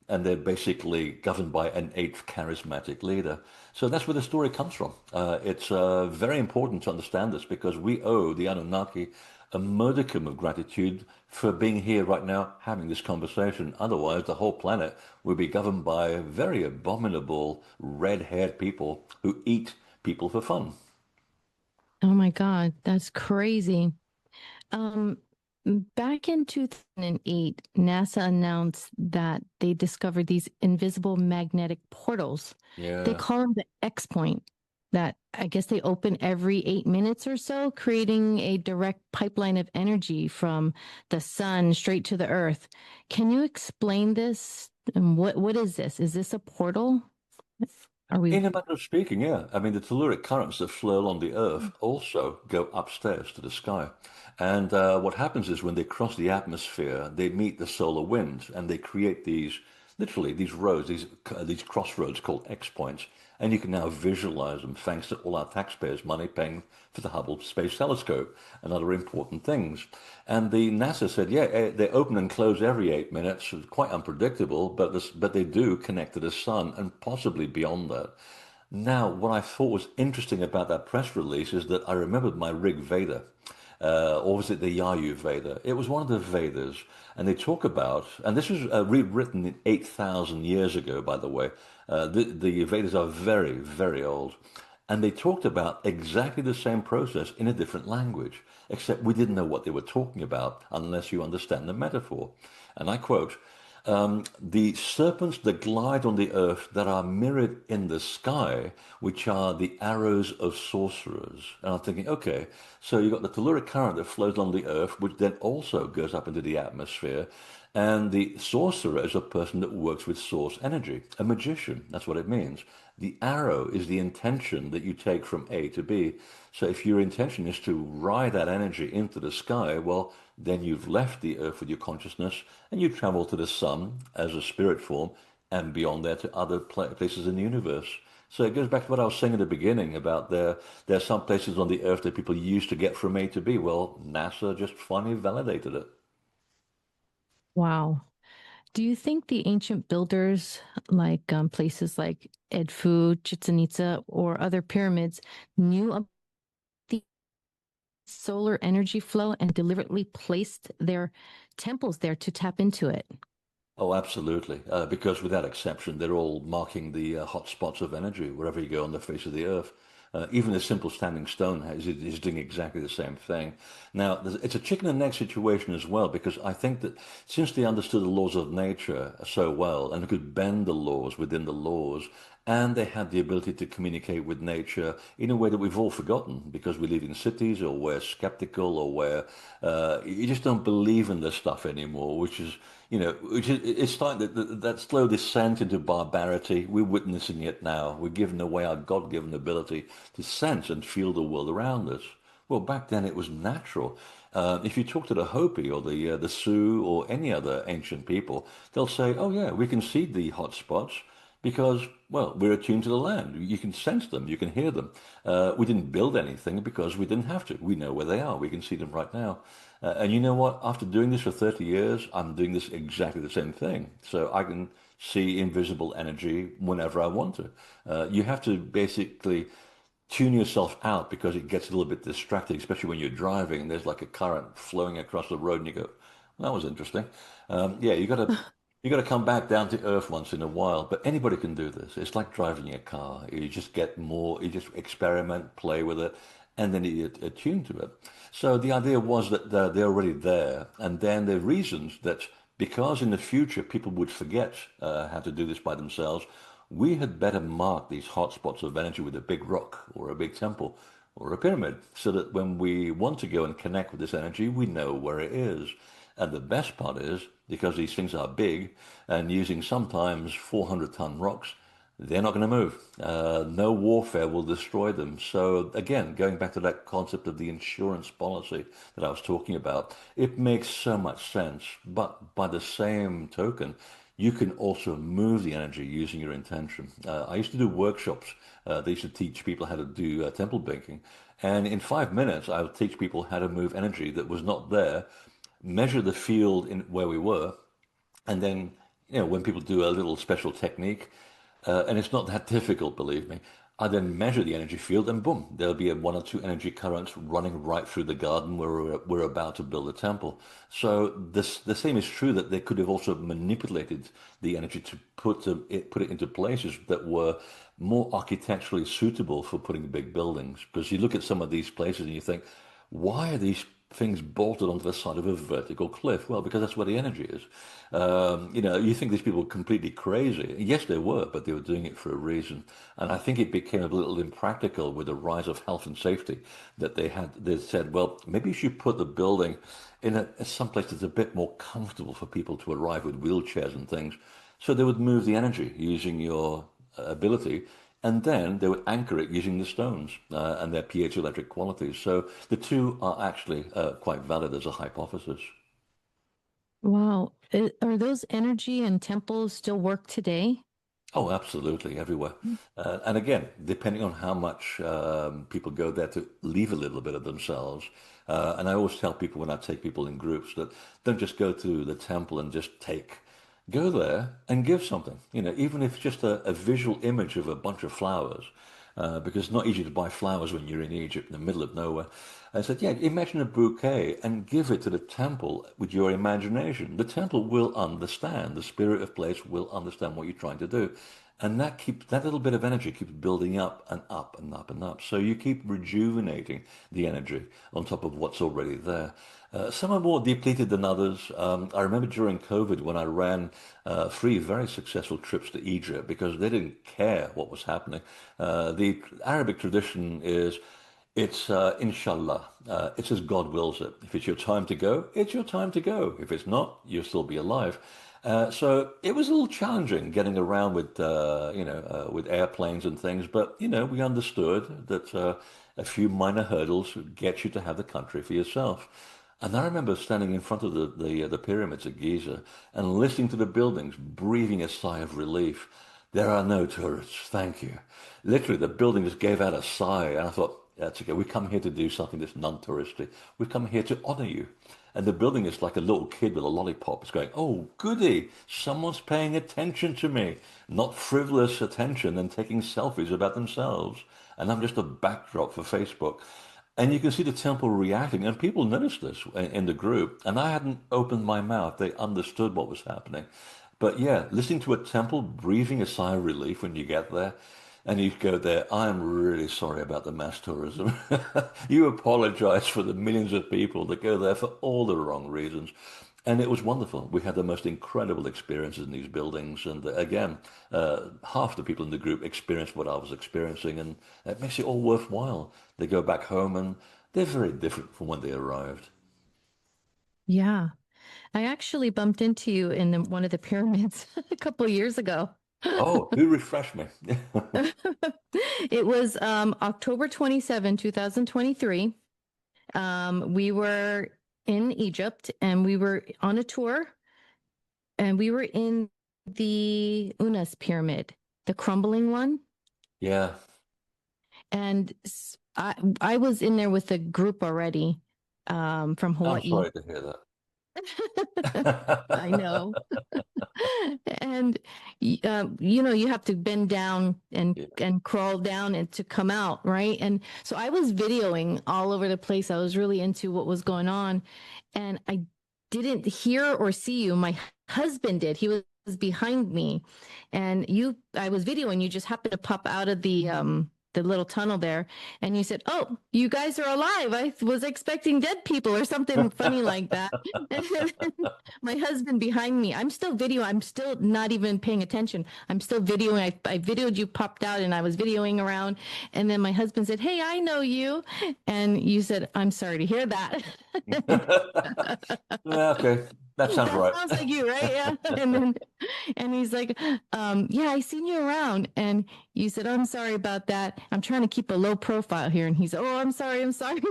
A: and they're basically governed by an eighth charismatic leader. So that's where the story comes from. It's very important to understand this because we owe the Anunnaki a modicum of gratitude for being here right now having this conversation. Otherwise, the whole planet would be governed by very abominable red-haired people who eat people for fun.
B: Oh my God, that's crazy. Um, Back in 2008, NASA announced that they discovered these invisible magnetic portals. They
A: Yeah.
B: call them the X point, that I guess they open every 8 minutes or so, creating a direct pipeline of energy from the sun straight to the earth. Can you explain this? And what is this? Is this a portal? Are we?
A: In a matter of speaking, yeah. I mean, the telluric currents that flow along the Earth also go upstairs to the sky. And what happens is when they cross the atmosphere, they meet the solar wind and they create these, literally, these roads, these crossroads called X points. And you can now visualize them thanks to all our taxpayers' money paying for the Hubble Space Telescope and other important things. And the NASA said, yeah, they open and close every 8 minutes. It's quite unpredictable, but they do connect to the sun and possibly beyond that. Now, what I thought was interesting about that press release is that I remembered my Rig Veda, or was it the Yayu Veda? It was one of the Vedas, and they talk about, and this was rewritten 8,000 years ago, by the way. The Vedas are very, very old, and they talked about exactly the same process in a different language, except we didn't know what they were talking about unless you understand the metaphor. And I quote, the serpents that glide on the earth that are mirrored in the sky, which are the arrows of sorcerers. And I'm thinking, okay, so you've got the telluric current that flows on the earth, which then also goes up into the atmosphere. And the sorcerer is a person that works with source energy, a magician. That's what it means. The arrow is the intention that you take from A to B. So if your intention is to ride that energy into the sky, well, then you've left the earth with your consciousness and you travel to the sun as a spirit form and beyond there to other places in the universe. So it goes back to what I was saying at the beginning about there are some places on the earth that people use to get from A to B. Well, NASA just finally validated it.
B: Wow. Do you think the ancient builders, like places like Edfu, Chichen Itza, or other pyramids, knew about the solar energy flow and deliberately placed their temples there to tap into it?
A: Oh, absolutely. Because without exception, they're all marking the hot spots of energy wherever you go on the face of the earth. Even a simple standing stone is doing exactly the same thing. Now, it's a chicken and egg situation as well, because I think that since they understood the laws of nature so well and could bend the laws within the laws, and they had the ability to communicate with nature in a way that we've all forgotten because we live in cities or we're skeptical or where you just don't believe in this stuff anymore, which is it's starting that slow descent into barbarity. We're witnessing it now. We're giving away our God-given ability to sense and feel the world around us. Well, back then it was natural. If you talk to the Hopi or the Sioux or any other ancient people, they'll say, "Oh yeah, we can see the hot spots because, well, we're attuned to the land. You can sense them, you can hear them. We didn't build anything because we didn't have to. We know where they are. We can see them right now." And you know what? After doing this for 30 years, I'm doing this exactly the same thing. So I can see invisible energy whenever I want to. You have to basically tune yourself out because it gets a little bit distracting, especially when you're driving and there's like a current flowing across the road and you go, well, that was interesting. Yeah, you got to come back down to earth once in a while, but anybody can do this. It's like driving a car. You just get more, you just experiment, play with it, and then you attune to it. So the idea was that they're already there, and then the reasons that because in the future people would forget how to do this by themselves, we had better mark these hotspots of energy with a big rock or a big temple or a pyramid, so that when we want to go and connect with this energy, we know where it is. And the best part is, because these things are big and using sometimes 400-ton rocks, they're not going to move. No warfare will destroy them. So again, going back to that concept of the insurance policy that I was talking about, it makes so much sense. But by the same token, you can also move the energy using your intention. I used to do workshops. They used to teach people how to do temple banking. And in 5 minutes, I would teach people how to move energy that was not there, measure the field in where we were, and then, when people do a little special technique, and it's not that difficult, believe me, I then measure the energy field and boom, there'll be one or two energy currents running right through the garden where we're about to build a temple. So the same is true that they could have also manipulated the energy to put it into places that were more architecturally suitable for putting big buildings. Because you look at some of these places and you think, why are these things bolted onto the side of a vertical cliff? Well, because that's where the energy is. You think these people were completely crazy. Yes, they were, but they were doing it for a reason. And I think it became a little impractical with the rise of health and safety that they said, well, maybe you should put the building in some place that's a bit more comfortable for people to arrive with wheelchairs and things. So they would move the energy using your ability, and then they would anchor it using the stones and their piezoelectric qualities. So the two are actually quite valid as a hypothesis.
B: Wow. Are those energy and temples still work today?
A: Oh, absolutely, everywhere. And again, depending on how much people go there to leave a little bit of themselves. And I always tell people when I take people in groups that don't just go to the temple and just take. Go there and give something, even if it's just a visual image of a bunch of flowers, because it's not easy to buy flowers when you're in Egypt in the middle of nowhere. I said, yeah, imagine a bouquet and give it to the temple with your imagination. The temple will understand, the spirit of place will understand what you're trying to do. And that little bit of energy keeps building up and up and up and up. So you keep rejuvenating the energy on top of what's already there. Some are more depleted than others. I remember during COVID when I ran 3 very successful trips to Egypt because they didn't care what was happening. The Arabic tradition is it's inshallah. It's as God wills it. If it's your time to go, it's your time to go. If it's not, you'll still be alive. So it was a little challenging getting around with airplanes and things, but we understood that a few minor hurdles would get you to have the country for yourself. And I remember standing in front of the pyramids at Giza and listening to the buildings, breathing a sigh of relief. There are no tourists, thank you. Literally, the building just gave out a sigh, and I thought, that's okay. We come here to do something that's non-touristy. We come here to honor you. And the building is like a little kid with a lollipop. It's going, oh, goody, someone's paying attention to me. Not frivolous attention and taking selfies about themselves. And I'm just a backdrop for Facebook. And you can see the temple reacting, and people noticed this in the group. And I hadn't opened my mouth. They understood what was happening. But yeah, listening to a temple, breathing a sigh of relief when you get there, and you go there, I'm really sorry about the mass tourism. You apologize for the millions of people that go there for all the wrong reasons. And it was wonderful. We had the most incredible experiences in these buildings. And again, half the people in the group experienced what I was experiencing, and it makes it all worthwhile. They go back home and they're very different from when they arrived.
B: Yeah. I actually bumped into you in one of the pyramids a couple of years ago.
A: Oh, who refreshed me?
B: It was October 27, 2023. We were in Egypt and we were on a tour and we were in the Unas pyramid, the crumbling one.
A: Yeah,
B: And I was in there with a group already from
A: I'm
B: Hawaii.
A: sorry to hear
B: I know.
A: that.
B: And you have to bend down and
A: Yeah.
B: crawl down and to come out, right? And so I was videoing all over the place. I was really into what was going on, and I didn't hear or see you. My husband did. He was behind me, and I was videoing. You just happened to pop out of the the little tunnel there, and you said, "Oh, you guys are alive. I was expecting dead people or something funny like that." And then my husband behind me, I'm still video. I'm still not even paying attention. I'm still videoing. I videoed you popped out, and I was videoing around, and then my husband said, "Hey, I know you," and you said, "I'm sorry to hear that."
A: Yeah, okay. That sounds
B: That
A: right.
B: sounds like you, right? Yeah. And then and he's like, yeah, I seen you around. And you said, oh, I'm sorry about that. I'm trying to keep a low profile here. And he said, oh, I'm sorry, I'm sorry.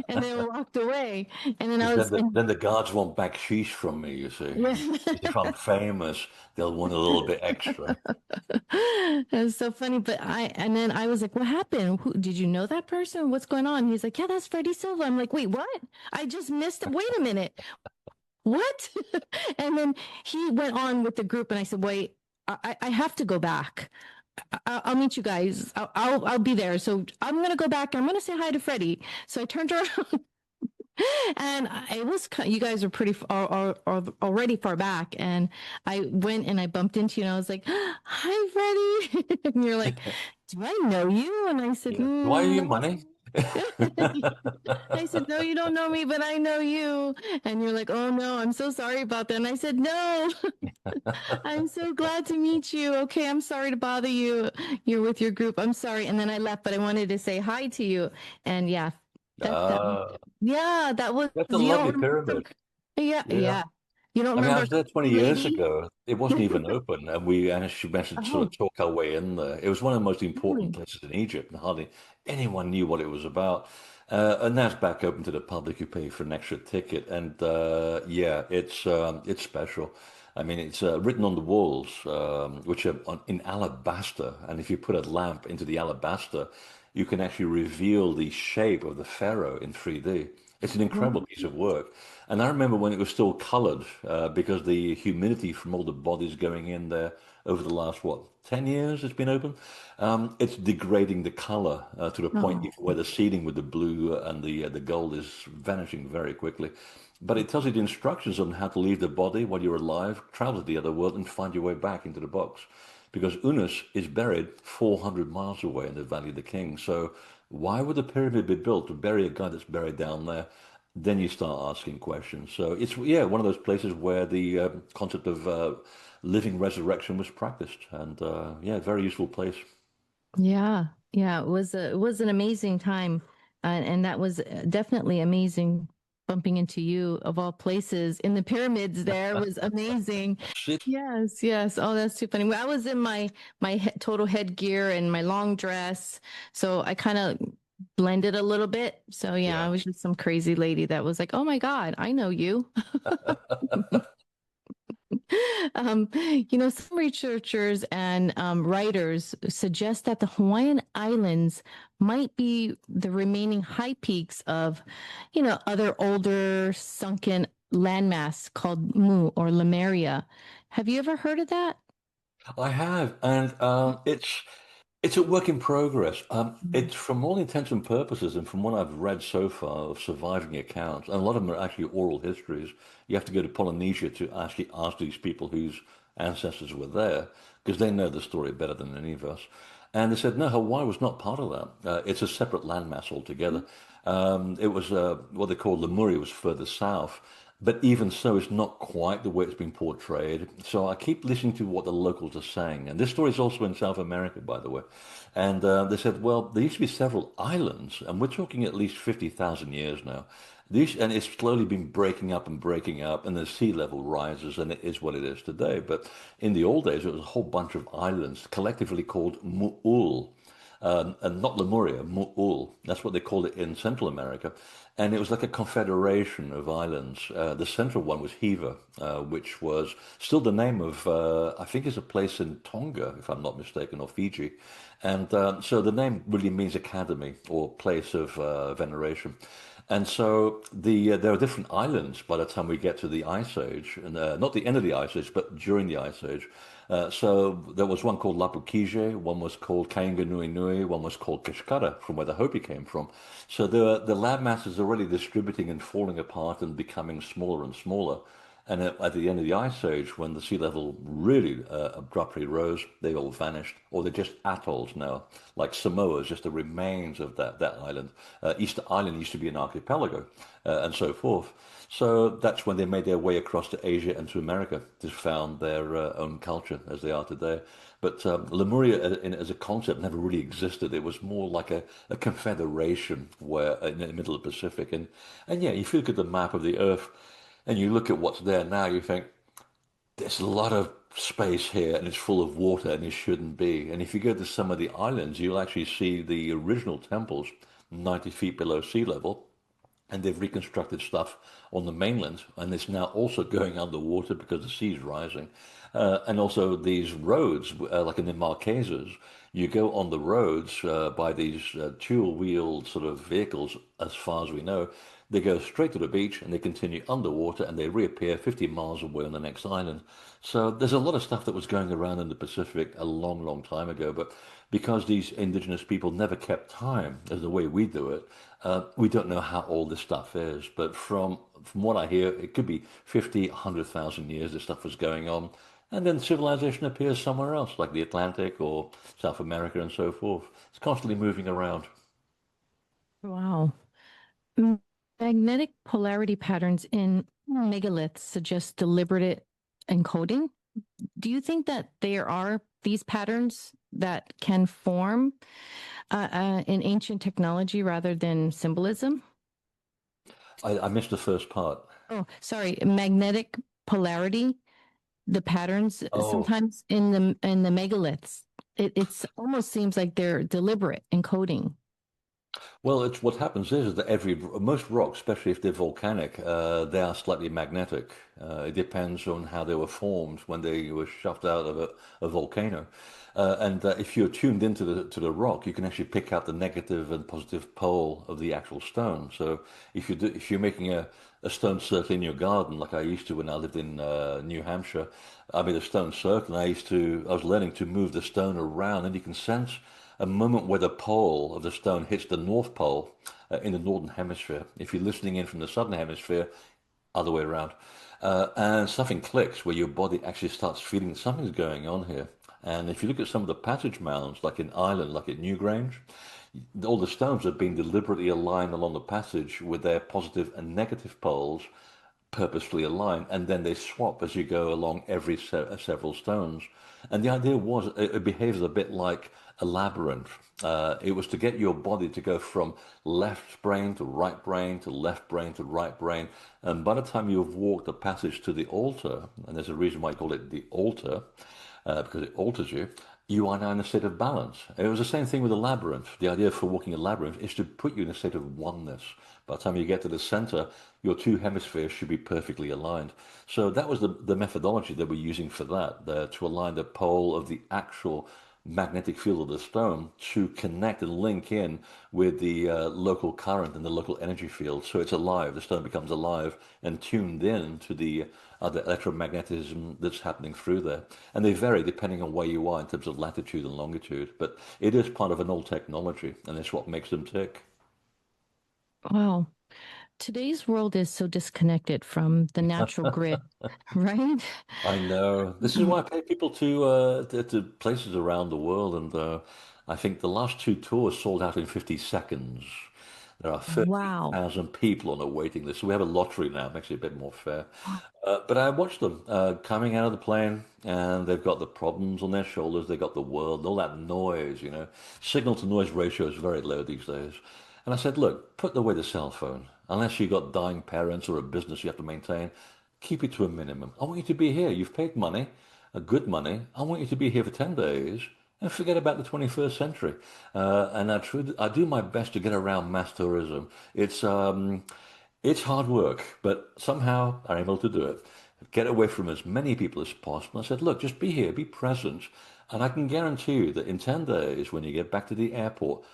B: And then walked away. And then
A: Because
B: I was,
A: then the guards want back sheesh from me, you see.
B: yeah.
A: If I'm famous, they'll want a little bit extra.
B: It's so funny. And then I was like, what happened? Did you know that person? What's going on? He's like, yeah, that's Freddy Silva. I'm like, wait, what? I just missed it. Wait a minute. What? And then he went on with the group, and I said, wait, I have to go back. I'll meet you guys. I'll be there. So I'm going to go back. I'm going to say hi to Freddie. So I turned around and it was, you guys are pretty are already far back. And I went and I bumped into you and I was like, hi, Freddie. And you're like, do I know you? And I said,
A: Yeah. Do I owe you
B: no.
A: money?
B: I said, no, you don't know me, but I know you. And you're like, oh no, I'm so sorry about that. And I said, no, I'm so glad to meet you. Okay, I'm sorry to bother you. You're with your group. I'm sorry. And then I left, but I wanted to say hi to you. And yeah, that
A: Ah,
B: yeah, that was,
A: that's a
B: you don't
A: lovely
B: remember?
A: pyramid.
B: Yeah,
A: Yeah.
B: yeah. You don't
A: I mean, I
B: remember a
A: was there 20
B: creepy
A: years
B: lady?
A: ago. It wasn't even open, and we actually managed to sort
B: Oh,
A: of talk our way in there. It was one of the most important
B: really?
A: places in Egypt, and hardly anyone knew what it was about. And now it's back open to the public. You pay for an extra ticket, and yeah, it's special. I mean, it's written on the walls, which are in alabaster, and if you put a lamp into the alabaster, you can actually reveal the shape of the pharaoh in 3D. It's an incredible
B: Wow.
A: piece of work. And I remember when it was still colored, because the humidity from all the bodies going in there over the last, what, 10 years it's been open? It's degrading the color to the point
B: Oh,
A: even where the ceiling with the blue and the gold is vanishing very quickly. But it tells you the instructions on how to leave the body while you're alive, travel to the other world, and find your way back into the box. Because Unas is buried 400 miles away in the Valley of the Kings. So why would the pyramid be built to bury a guy that's buried down there? Then you start asking questions. So it's, yeah, one of those places where the concept of living resurrection was practiced, and yeah, very useful place.
B: yeah. Yeah, it was an amazing time. And that was definitely amazing bumping into you of all places in the pyramids there was amazing.
A: That's
B: Yes, yes. Oh, that's too funny. Well, I was in total headgear and my long dress, so I kind of blended a little bit. So yeah,
A: Yeah.
B: I was just some crazy lady that was like, "Oh my God, I know you." Some researchers and writers suggest that the Hawaiian Islands might be the remaining high peaks of, other older sunken landmass called Mu or Lemuria. Have you ever heard of that?
A: I have, and it's a work in progress.
B: Mhm.
A: It's from all intents and purposes, and from what I've read so far of surviving accounts, and a lot of them are actually oral histories. You have to go to Polynesia to actually ask these people whose ancestors were there, because they know the story better than any of us. And they said, no, Hawaii was not part of that. It's a separate landmass altogether. It was what they call Lemuria was further south. But even so, it's not quite the way it's been portrayed. So I keep listening to what the locals are saying. And this story is also in South America, by the way. And they said, well, there used to be several islands, and we're talking at least 50,000 years now. And it's slowly been breaking up, and the sea level rises, and it is what it is today. But in the old days, it was a whole bunch of islands collectively called Mu'ul, and not Lemuria, Mu'ul. That's what they called it in Central America. And it was like a confederation of islands. The central one was Hiva, which was still the name of, I think it's a place in Tonga, if I'm not mistaken, or Fiji. And so the name really means academy or place of veneration. And so there are different islands by the time we get to the Ice Age, and not the end of the Ice Age, but during the Ice Age. So there was one called Lapukije, one was called Kainga Nui Nui, one was called Kashkara, from where the Hopi came from. So the land masses are really distributing and falling apart and becoming smaller and smaller. And at the end of the Ice Age, when the sea level really abruptly rose, they all vanished, or they're just atolls now, like Samoa is just the remains of that island. Easter Island used to be an archipelago, and so forth. So that's when they made their way across to Asia and to America to found their own culture as they are today. But Lemuria as a concept never really existed. It was more like a confederation where in the middle of the Pacific. And yeah, if you look at the map of the Earth and you look at what's there now, you think there's a lot of space here and it's full of water and it shouldn't be. And if you go to some of the islands, you'll actually see the original temples 90 feet below sea level, and they've reconstructed stuff on the mainland, and it's now also going underwater because the sea's rising. And also these roads, like in the Marquesas, you go on the roads by these dual-wheeled sort of vehicles, as far as we know. They go straight to the beach and they continue underwater and they reappear 50 miles away on the next island. So there's a lot of stuff that was going around in the Pacific a long, long time ago, but because these indigenous people never kept time as the way we do it, we don't know how old this stuff is. But from what I hear, it could be 50, 100,000 years this stuff was going on. And then civilization appears somewhere else, like the Atlantic or South America and so forth. It's constantly moving around.
B: Wow. Magnetic polarity patterns in megaliths suggest deliberate encoding. Do you think that there are these patterns that can form in ancient technology rather than symbolism?
A: I missed the first part.
B: Oh, sorry, magnetic polarity, the patterns
A: Oh,
B: sometimes in the megaliths. It's almost seems like they're deliberate encoding.
A: well, it's what happens is that most rocks, especially if they're volcanic, they are slightly magnetic. It depends on how they were formed when they were shoved out of a volcano. And if you're tuned into the rock, you can actually pick out the negative and positive pole of the actual stone. So if you're making a stone circle in your garden, like I used to when I lived in New Hampshire, I made a stone circle, and I was learning to move the stone around, and you can sense a moment where the pole of the stone hits the North Pole in the northern hemisphere. If you're listening in from the southern hemisphere, other way around. And something clicks where your body actually starts feeling something's going on here. And if you look at some of the passage mounds, like in Ireland, like at Newgrange, all the stones have been deliberately aligned along the passage with their positive and negative poles purposefully aligned, and then they swap as you go along every several stones. And the idea was it behaves a bit like a labyrinth. It was to get your body to go from left brain to right brain to left brain to right brain. And by the time you've walked the passage to the altar, and there's a reason why I call it the altar, because it alters you, you are now in a state of balance. It was the same thing with the labyrinth. The idea for walking a labyrinth is to put you in a state of oneness. By the time you get to the center, your two hemispheres should be perfectly aligned. So that was the methodology that we're using for that, to align the pole of the actual magnetic field of the stone to connect and link in with the local current and the local energy field. So it's alive, the stone becomes alive and tuned in to the other electromagnetism that's happening through there. And they vary depending on where you are in terms of latitude and longitude. But it is part of an old technology, and it's what makes them tick.
B: Wow. Today's world is so disconnected from the natural grid, right?
A: I know. This is why I pay people to places around the world, and I think the last two tours sold out in 50 seconds. There are
B: Wow.
A: 30,000 people on a waiting list. So we have a lottery now, makes it a bit more fair. But I watched them coming out of the plane, and they've got the problems on their shoulders. They got the world, all that noise, you know. Signal to noise ratio is very low these days. And I said, look, put away the cell phone. Unless you've got dying parents or a business you have to maintain, keep it to a minimum. I want you to be here. You've paid money, a good money. I want you to be here for 10 days and forget about the 21st century. I do my best to get around mass tourism. It's hard work, but somehow I'm able to do it. Get away from as many people as possible. I said, look, just be here, be present. And I can guarantee you that in 10 days, when you get back to the airport,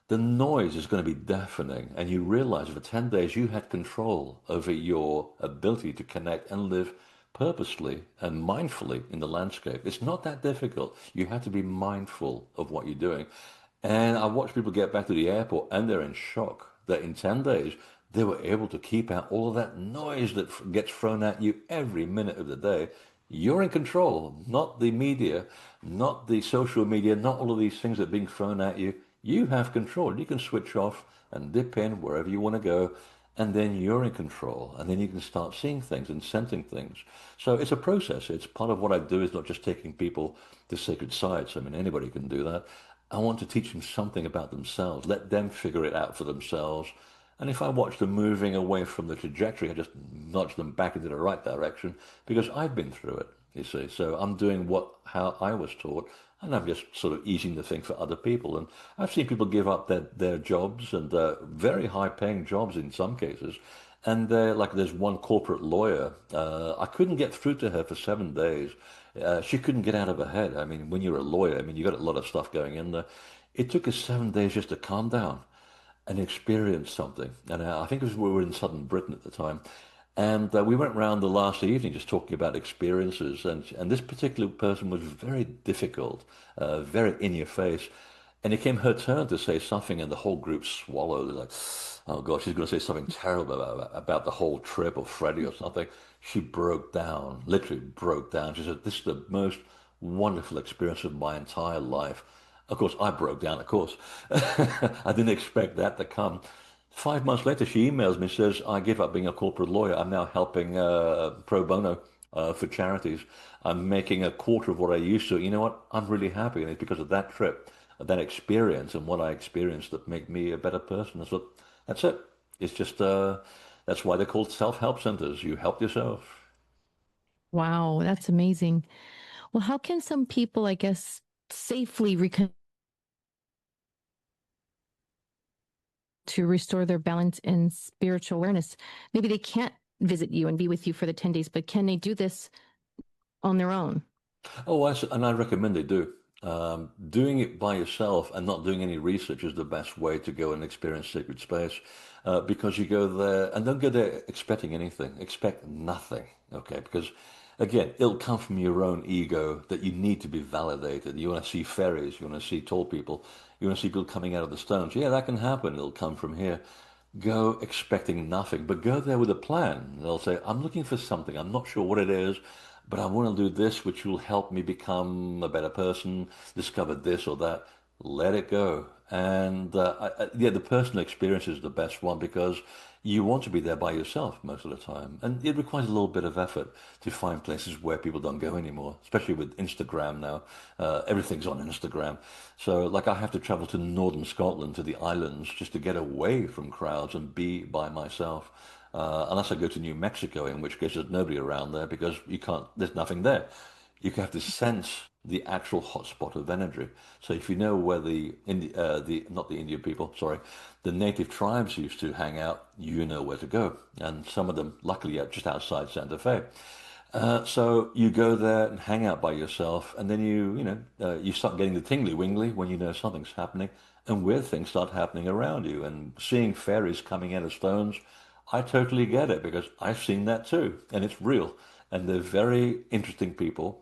A: the noise is going to be deafening, and you realize for 10 days you had control over your ability to connect and live purposely and mindfully in the landscape. It's not that difficult. You have to be mindful of what you're doing. And I watch people get back to the airport and they're in shock that in 10 days they were able to keep out all of that noise that gets thrown at you every minute of the day. You're in control, not the media, not the social media, not all of these things that are being thrown at you. You have control. You can switch off and dip in wherever you want to go, and then you're in control. And then you can start seeing things and sensing things. So it's a process. It's part of what I do is not just taking people to sacred sites. I mean, anybody can do that. I want to teach them something about themselves. Let them figure it out for themselves. And if I watch them moving away from the trajectory, I just nudge them back into the right direction because I've been through it, you see. So I'm doing how I was taught, and I'm just sort of easing the thing for other people. And I've seen people give up their jobs and very high paying jobs in some cases. And like there's one corporate lawyer, I couldn't get through to her for 7 days. She couldn't get out of her head. I mean, when you're a lawyer, I mean, you got a lot of stuff going in there. It took us 7 days just to calm down and experience something. And I think it was we were in southern Britain at the time. And we went around the last evening just talking about experiences. And this particular person was very difficult, very in your face. And it came her turn to say something, and the whole group swallowed. Like, oh God, she's going to say something terrible about the whole trip or Freddie or something. She broke down, literally broke down. She said, "This is the most wonderful experience of my entire life." Of course, I broke down, of course. I didn't expect that to come. 5 months later, she emails me and says, I give up being a corporate lawyer. I'm now helping pro bono for charities. I'm making a quarter of what I used to. You know what? I'm really happy. And it's because of that trip, that experience, and what I experienced that made me a better person. So that's it. It's just, that's why they're called self-help centers. You help yourself.
B: Wow, that's amazing. Well, how can some people, I guess, safely to restore their balance and spiritual awareness? Maybe they can't visit you and be with you for the 10 days, but can they do this on their own?
A: Oh, and I recommend they do. Doing it by yourself and not doing any research is the best way to go and experience sacred space, because you go there and don't go there expecting anything. Expect nothing, okay? Because again, it'll come from your own ego that you need to be validated. You want to see fairies, you want to see tall people, you want to see people coming out of the stones. Yeah, that can happen. It'll come from here. Go expecting nothing, but go there with a plan. They'll say, I'm looking for something. I'm not sure what it is, but I want to do this, which will help me become a better person, discover this or that. Let it go. And yeah, the personal experience is the best one because you want to be there by yourself most of the time. And it requires a little bit of effort to find places where people don't go anymore, especially with Instagram now. Everything's on Instagram. So, like, I have to travel to northern Scotland, to the islands, just to get away from crowds and be by myself. Unless I go to New Mexico, in which case there's nobody around there because you can't, there's nothing there. You have to sense the actual hotspot of energy. So if you know where not the Indian people, sorry, the native tribes used to hang out, you know where to go. And some of them, luckily, are just outside Santa Fe. So you go there and hang out by yourself, and then you start getting the tingly wingly when you know something's happening, and weird things start happening around you, and seeing fairies coming out of stones. I totally get it because I've seen that too, and it's real, and they're very interesting people.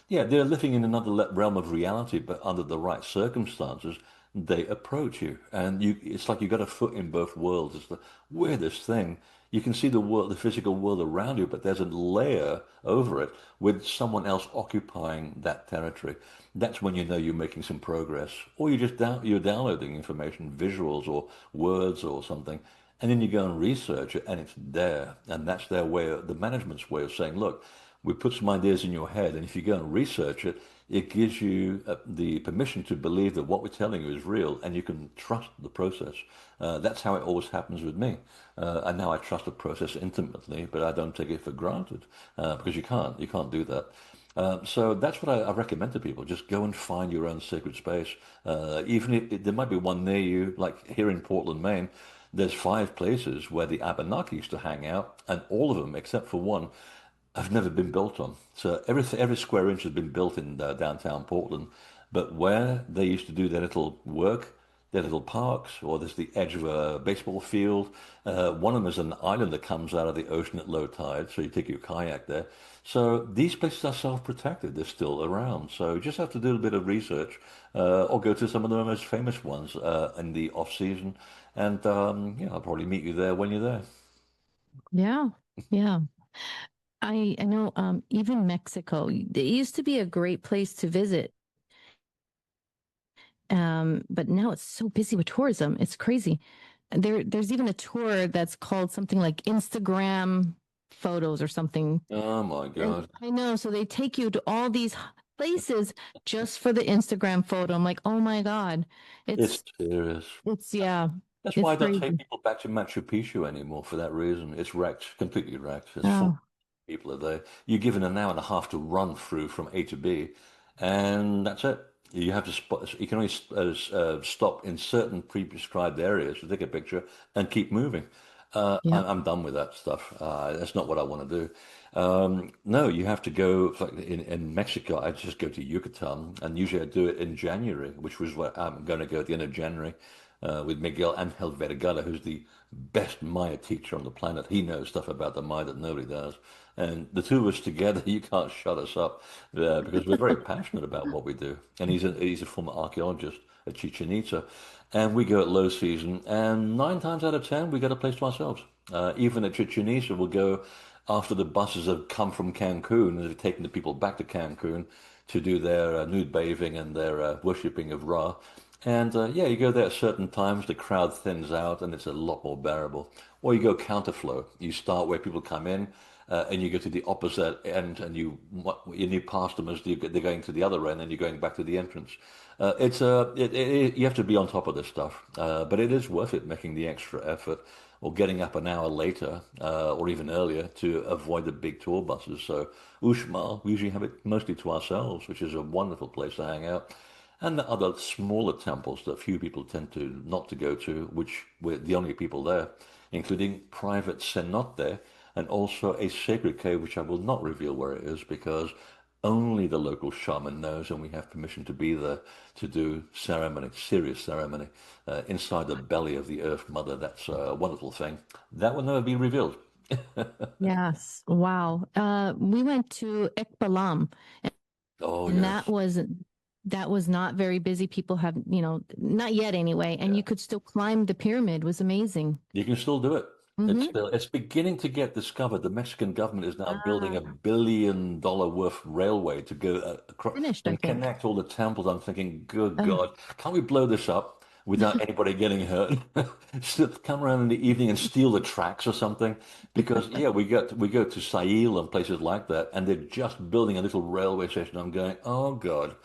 A: Yeah, they're living in another realm of reality, but under the right circumstances, they approach you, and it's like you got a foot in both worlds. It's the weirdest thing. You can see the world, the physical world around you, but there's a layer over it with someone else occupying that territory. That's when you know you're making some progress, or you're downloading information, visuals or words or something, and then you go and research it, and it's there, and that's the management's way of saying, look, we put some ideas in your head, and if you go and research it, it gives you the permission to believe that what we're telling you is real, and you can trust the process. That's how it always happens with me. And now I trust the process intimately, but I don't take it for granted because you can't do that. So that's what I recommend to people. Just go and find your own sacred space. Even if there might be one near you, like here in Portland, Maine, there's 5 places where the Abenaki used to hang out, and all of them, except for one, have never been built on. So every square inch has been built in downtown Portland, but where they used to do their little work, They're little parks, or there's the edge of a baseball field. One of them is an island that comes out of the ocean at low tide, so you take your kayak there. So these places are self-protected. They're still around. So you just have to do a bit of research, or go to some of the most famous ones in the off season, and yeah, I'll probably meet you there when you're there.
B: Yeah. Yeah. I know even Mexico, it used to be a great place to visit. But now it's so busy with tourism. It's crazy. There's even a tour that's called something like Instagram photos or something.
A: Oh my
B: And
A: God,
B: I know, so they take you to all these places just for the Instagram photo. I'm like, oh my God.
A: it's
B: It's
A: serious.
B: yeah,
A: That's why
B: it's
A: I don't take
B: crazy.
A: people back to Machu Picchu anymore for that reason. It's wrecked, completely wrecked. It's full of
B: Oh,
A: people are there. You're given an hour and a half to run through from A to B, and that's it. You have to spot, you can only stop in certain pre-prescribed areas to take a picture and keep moving.
B: yeah.
A: I'm done with that stuff. That's not what I want to do. No, you have to go. Like in Mexico, I just go to Yucatan, and usually I do it in January, which was what I'm going to go at the end of January with Miguel Angel Vergara, who's the best Maya teacher on the planet. He knows stuff about the Maya that nobody does. And the two of us together, you can't shut us up because we're very passionate about what we do. And he's a former archaeologist at Chichen Itza. And we go at low season, and 9 times out of 10, we get a place to ourselves. Even at Chichen Itza, we'll go after the buses have come from Cancun and have taken the people back to Cancun to do their nude bathing and their worshipping of Ra. And yeah, you go there at certain times, the crowd thins out and it's a lot more bearable. Or you go counterflow. You start where people come in and you go to the opposite end and you pass them as they're going to the other end and you're going back to the entrance. You have to be on top of this stuff, but it is worth it making the extra effort or getting up an hour later or even earlier to avoid the big tour buses. So Uxmal, we usually have it mostly to ourselves, which is a wonderful place to hang out. And the other smaller temples that few people tend to not to go to, which we're the only people there, including private cenote and also a sacred cave, which I will not reveal where it is because only the local shaman knows, and we have permission to be there to do ceremony, serious ceremony, inside the belly of the Earth Mother. That's a wonderful thing. That will never be revealed.
B: Yes. Wow. We went to Ekbalam,
A: Oh,
B: and
A: yes.
B: that was not very busy. People have, not yet anyway, and
A: Yeah.
B: you could still climb the pyramid. It was amazing.
A: You can still do it.
B: Hmm.
A: It's beginning to get discovered. The Mexican government is now building
B: Ah,
A: $1 billion worth railway to go across
B: finished, I
A: and
B: think.
A: connect all the temples. I'm thinking, good
B: Uh,
A: God, can't we blow this up without anybody getting hurt? Still come around in the evening and steal the tracks or something. Because yeah, we go to Sail and places like that, and they're just building a little railway station. I'm going, oh God.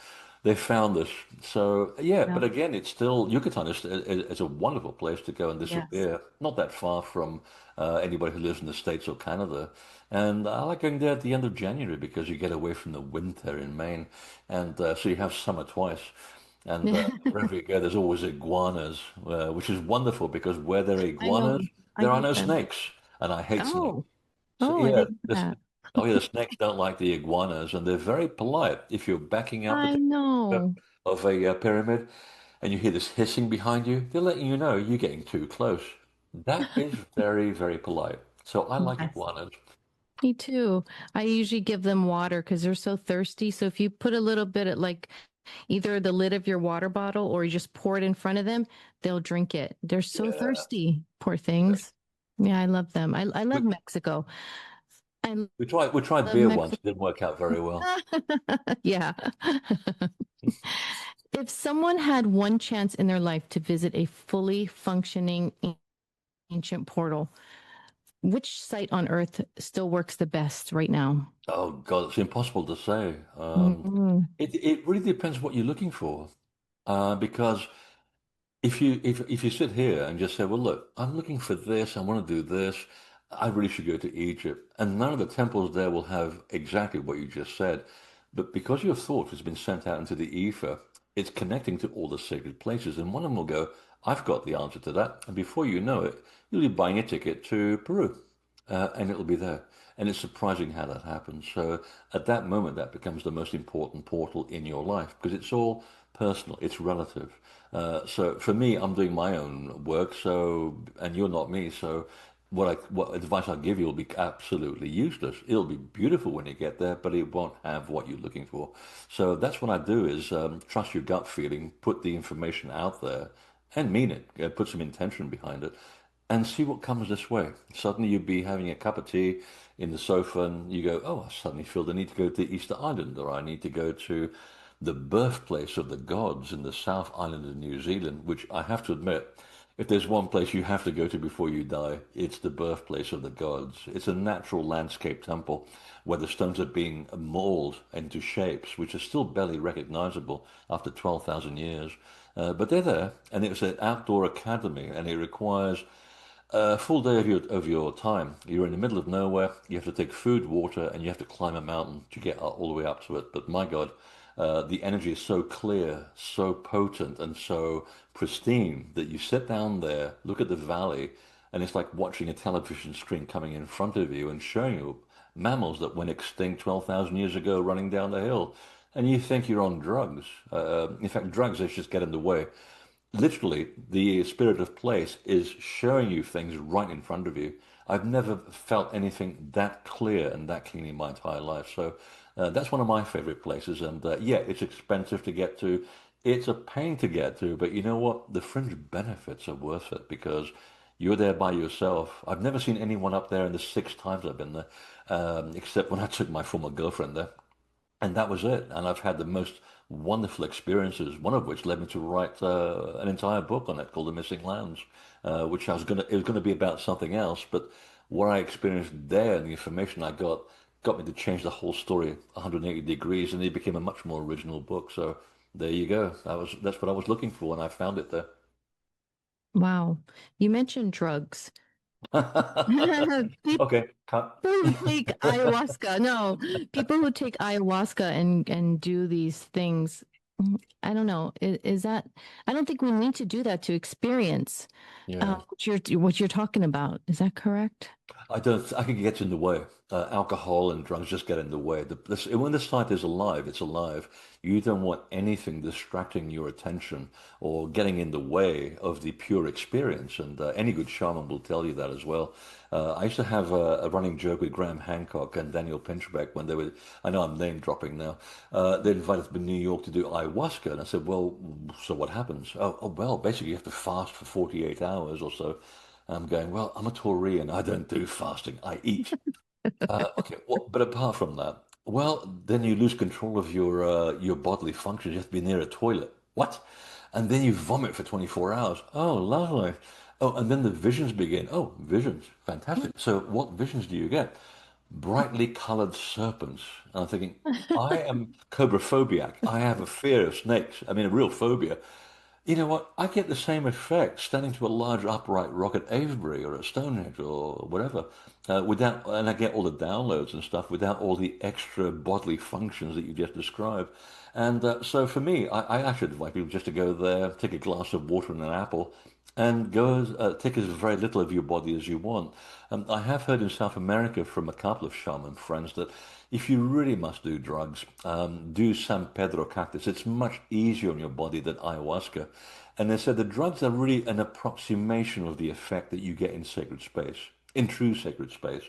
A: They found us. So yeah,
B: yeah.
A: but again, it's still Yucatan is a wonderful place to go and
B: Yes.
A: disappear. Not that far from anybody who lives in the States or Canada. And I like going there at the end of January because you get away from the winter in Maine, and so you have summer twice. And wherever you go, there's always iguanas, which is wonderful because where there are
B: I
A: iguanas,
B: know. I
A: there are
B: love
A: no
B: them.
A: snakes, and I hate snakes.
B: Oh,
A: So
B: I
A: yeah,
B: didn't know that.
A: oh yeah, the snakes don't like the iguanas, and they're very polite. If you're backing up
B: I know.
A: of a pyramid and you hear this hissing behind you, they're letting you know you're getting too close. That is very, very polite. So I like
B: Yes.
A: iguanas.
B: Me too. I usually give them water because they're so thirsty. So if you put a little bit at like either the lid of your water bottle or you just pour it in front of them, they'll drink it. They're so
A: Yeah,
B: thirsty. Poor things. Yeah, I love them. I love
A: we
B: Mexico. I
A: we tried
B: love
A: beer once.
B: Mexico.
A: It didn't work out very well.
B: Yeah. If someone had one chance in their life to visit a fully functioning ancient portal, which site on Earth still works the best right now?
A: Oh God, it's impossible to say.
B: Mm,
A: It really depends what you're looking for, because if you sit here and just say, well, look, I'm looking for this, I want to do this, I really should go to Egypt, and none of the temples there will have exactly what you just said, but because your thought has been sent out into the ether, it's connecting to all the sacred places, and one of them will go, I've got the answer to that, and before you know it, you'll be buying a ticket to Peru, and it'll be there. And it's surprising how that happens. So at that moment, that becomes the most important portal in your life because it's all personal, it's relative. So for me, I'm doing my own work, so and you're not me, so what advice I give you will be absolutely useless. It'll be beautiful when you get there, but it won't have what you're looking for. So that's what I do is trust your gut feeling, put the information out there, and mean it. Put some intention behind it, and see what comes this way. Suddenly you'd be having a cup of tea in the sofa, and you go, "Oh, I suddenly feel the need to go to Easter Island, or I need to go to the birthplace of the gods in the South Island of New Zealand," which I have to admit, if there's one place you have to go to before you die, it's the birthplace of the gods. It's a natural landscape temple where the stones are being molded into shapes which are still barely recognizable after 12,000 years. But they're there, and it's an outdoor academy, and it requires a full day of your time. You're in the middle of nowhere. You have to take food, water, and you have to climb a mountain to get all the way up to it. But my God, the energy is so clear, so potent, and so pristine that you sit down there, look at the valley, and it's like watching a television screen coming in front of you and showing you mammals that went extinct 12,000 years ago running down the hill. And you think you're on drugs. In fact, drugs just get in the way. Literally, the spirit of place is showing you things right in front of you. I've never felt anything that clear and that clean in my entire life. So that's one of my favorite places. And yeah, it's expensive to get to. It's a pain to get to, but you know what? The fringe benefits are worth it because you're there by yourself. I've never seen anyone up there in the 6 times I've been there, except when I took my former girlfriend there. And that was it. And I've had the most wonderful experiences, one of which led me to write an entire book on it called The Missing Lands, which it was gonna be about something else, but what I experienced there and the information I got me to change the whole story 180 degrees, and it became a much more original book. So there you go. That's what I was looking for, and I found it there.
B: Wow. You mentioned drugs. People
A: Okay, cut.
B: who take ayahuasca, no, people who take ayahuasca and do these things, I don't know. Is that, I don't think we need to do that to experience
A: Yeah.
B: what you're talking about. Is that correct?
A: I don't. I think it gets in the way. Alcohol and drugs just get in the way. When the site is alive, it's alive. You don't want anything distracting your attention or getting in the way of the pure experience. And any good shaman will tell you that as well. I used to have a running joke with Graham Hancock and Daniel Pinchbeck when they were. I know I'm name dropping now. They invited us to New York to do ayahuasca, and I said, "Well, so what happens?" Well, basically you have to fast for 48 hours or so. I'm going, well, I'm a Taurian. I don't do fasting. I eat. Okay, well, but apart from that, well, then you lose control of your bodily functions. You have to be near a toilet. What? And then you vomit for 24 hours. Oh, lovely. Oh, and then the visions begin. Oh, visions. Fantastic. So what visions do you get? Brightly colored serpents. And I'm thinking, I am cobra-phobiac. I have a fear of snakes. I mean, a real phobia. You know what? I get the same effect standing to a large upright rock at Avebury or at Stonehenge or whatever, without, and I get all the downloads and stuff without all the extra bodily functions that you just described. And so for me, I actually advise people just to go there, take a glass of water and an apple, and take as very little of your body as you want. I have heard in South America from a couple of shaman friends that if you really must do drugs, do San Pedro cactus. It's much easier on your body than ayahuasca. And they said the drugs are really an approximation of the effect that you get in sacred space, in true sacred space.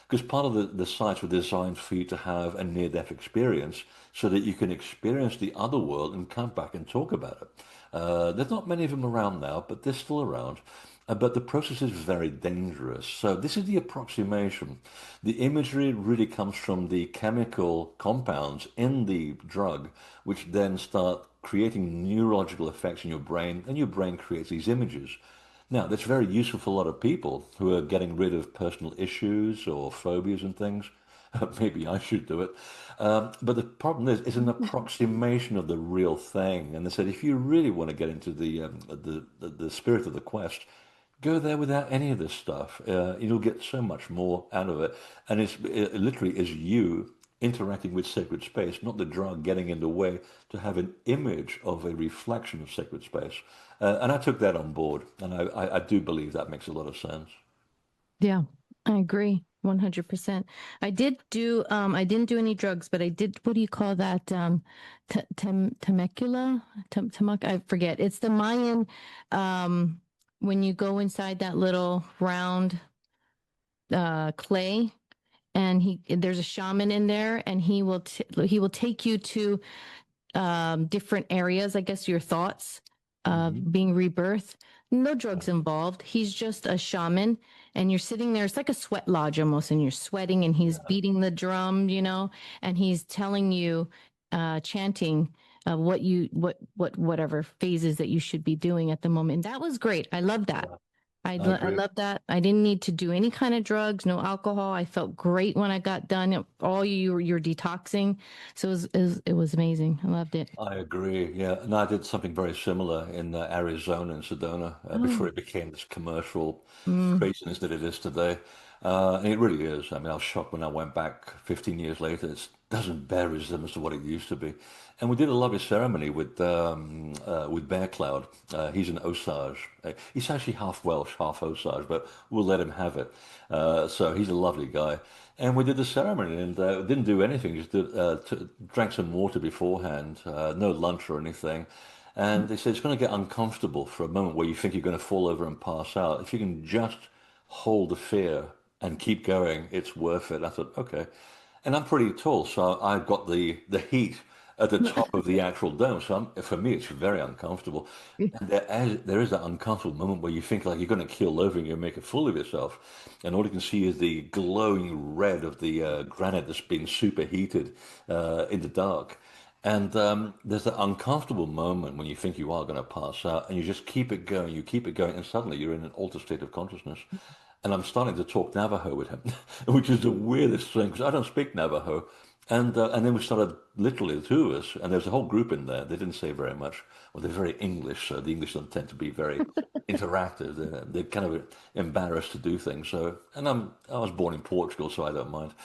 A: Because part of the sites were designed for you to have a near-death experience so that you can experience the other world and come back and talk about it. There's not many of them around now, but they're still around. But the process is very dangerous. So this is the approximation. The imagery really comes from the chemical compounds in the drug, which then start creating neurological effects in your brain, and your brain creates these images. Now, that's very useful for a lot of people who are getting rid of personal issues or phobias and things. Maybe I should do it. But the problem is, it's an approximation of the real thing. And they said, if you really want to get into the spirit of the quest, go there without any of this stuff. You'll get so much more out of it. And it literally is you interacting with sacred space, not the drug getting in the way to have an image of a reflection of sacred space. And I took that on board. And I do believe that makes a lot of sense.
B: Yeah, I agree. 100%. I didn't do any drugs, but I did, what do you call that? Temecula? I forget. It's the Mayan, um, when you go inside that little round, clay, and there's a shaman in there, and he will take you to different areas, I guess your thoughts
A: Hmm.
B: being rebirth. No drugs involved. He's just a shaman, and you're sitting there. It's like a sweat lodge almost, and you're sweating, and he's
A: Yeah,
B: beating the drum, and he's telling you, chanting whatever phases that you should be doing at the moment. That was great. I love that.
A: yeah, I
B: I
A: agree.
B: love that. I didn't need to do any kind of drugs, no alcohol. I felt great when I got done. All you're detoxing, so it was amazing. I loved it.
A: I agree. Yeah, and I did something very similar in Arizona and Sedona before
B: Oh,
A: it became this commercial
B: mm,
A: craziness that it is today. And it really is. I mean, I was shocked when I went back 15 years later. It doesn't bear resemblance to what it used to be. And we did a lovely ceremony with Bear Cloud. He's an Osage. He's actually half Welsh, half Osage, but we'll let him have it. So he's a lovely guy. And we did the ceremony and didn't do anything, just drank some water beforehand, no lunch or anything. And they said it's going to get uncomfortable for a moment where you think you're going to fall over and pass out. If you can just hold the fear and keep going, it's worth it. I thought, okay. And I'm pretty tall, so I've got the heat at the top of the actual dome. So for me, it's very uncomfortable. And there is that uncomfortable moment where you think like you're going to keel over and you make a fool of yourself. And all you can see is the glowing red of the granite that's been superheated in the dark. And there's that uncomfortable moment when you think you are going to pass out, and you just keep it going, and suddenly you're in an altered state of consciousness. And I'm starting to talk Navajo with him, which is the weirdest thing because I don't speak Navajo. And then we started literally the two of us, and there was a whole group in there. They didn't say very much. Well, they're very English, so the English don't tend to be very interactive. They're kind of embarrassed to do things. So, and I was born in Portugal, so I don't mind.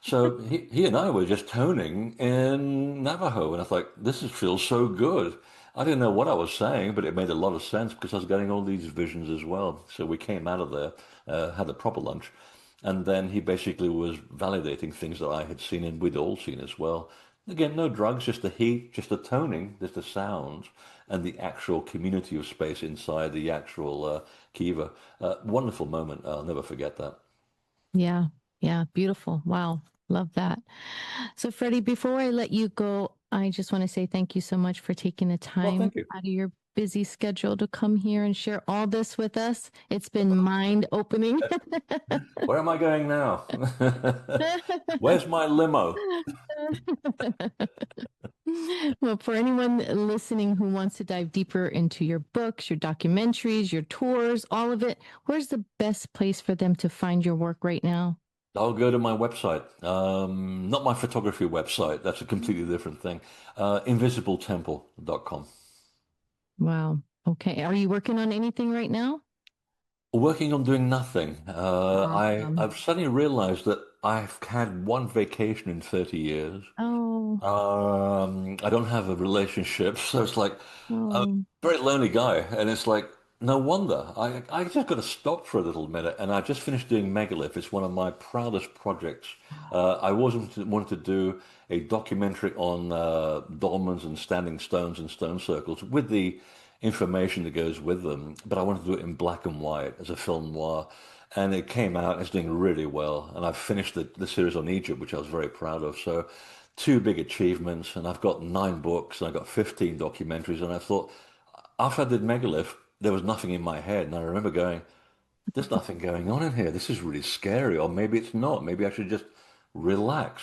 A: So he and I were just toning in Navajo, and I thought, feels so good. I didn't know what I was saying, but it made a lot of sense because I was getting all these visions as well. So we came out of there, had a proper lunch, and then he basically was validating things that I had seen and we'd all seen as well. Again, no drugs, just the heat, just the toning, just the sounds, and the actual community of space inside the actual kiva. Wonderful moment. I'll never forget that.
B: yeah, yeah, beautiful. Wow, love that. So, Freddie, before I let you go, I just want to say thank you so much for taking the
A: Well,
B: time
A: thank you.
B: out of your busy schedule to come here and share all this with us. It's been mind opening.
A: Where am I going now? Where's my limo?
B: Well, for anyone listening who wants to dive deeper into your books, your documentaries, your tours, all of it, where's the best place for them to find your work right now?
A: I'll go to my website. Not my photography website. That's a completely different thing. Invisibletemple.com.
B: Wow. Okay. Are you working on anything right now?
A: Working on doing nothing.
B: Awesome.
A: I've suddenly realized that I've had one vacation in 30 years.
B: Oh,
A: I don't have a relationship, so it's like I'm a
B: oh,
A: very lonely guy, and it's like no wonder. I just got to stop for a little minute, and I just finished doing Megalith. It's one of my proudest projects. I wanted to do a documentary on dolmens and standing stones and stone circles with the information that goes with them, but I wanted to do it in black and white as a film noir. And it came out, it's doing really well. And I've finished the series on Egypt, which I was very proud of. So, two big achievements. And I've got 9 books and I've got 15 documentaries. And I thought, after I did Megalith, there was nothing in my head. And I remember going, there's nothing going on in here. This is really scary. Or maybe it's not. Maybe I should just relax,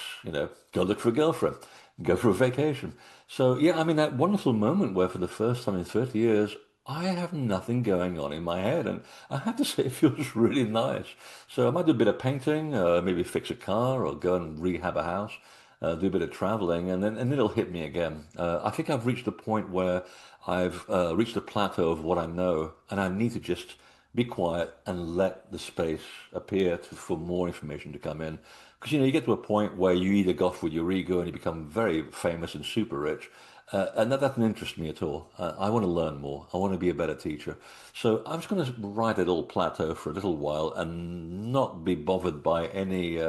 A: go look for a girlfriend, go for a vacation. So, yeah, I mean, that wonderful moment where for the first time in 30 years, I have nothing going on in my head. And I have to say, it feels really nice. So I might do a bit of painting, maybe fix a car or go and rehab a house, do a bit of traveling, and then it'll hit me again. I think I've reached a point where I've reached a plateau of what I know, and I need to just be quiet and let the space appear for more information to come in. Because you get to a point where you either go off with your ego and you become very famous and super rich, And that doesn't interest me at all. I want to learn more. I want to be a better teacher. So I'm just going to ride a little plateau for a little while and not be bothered by any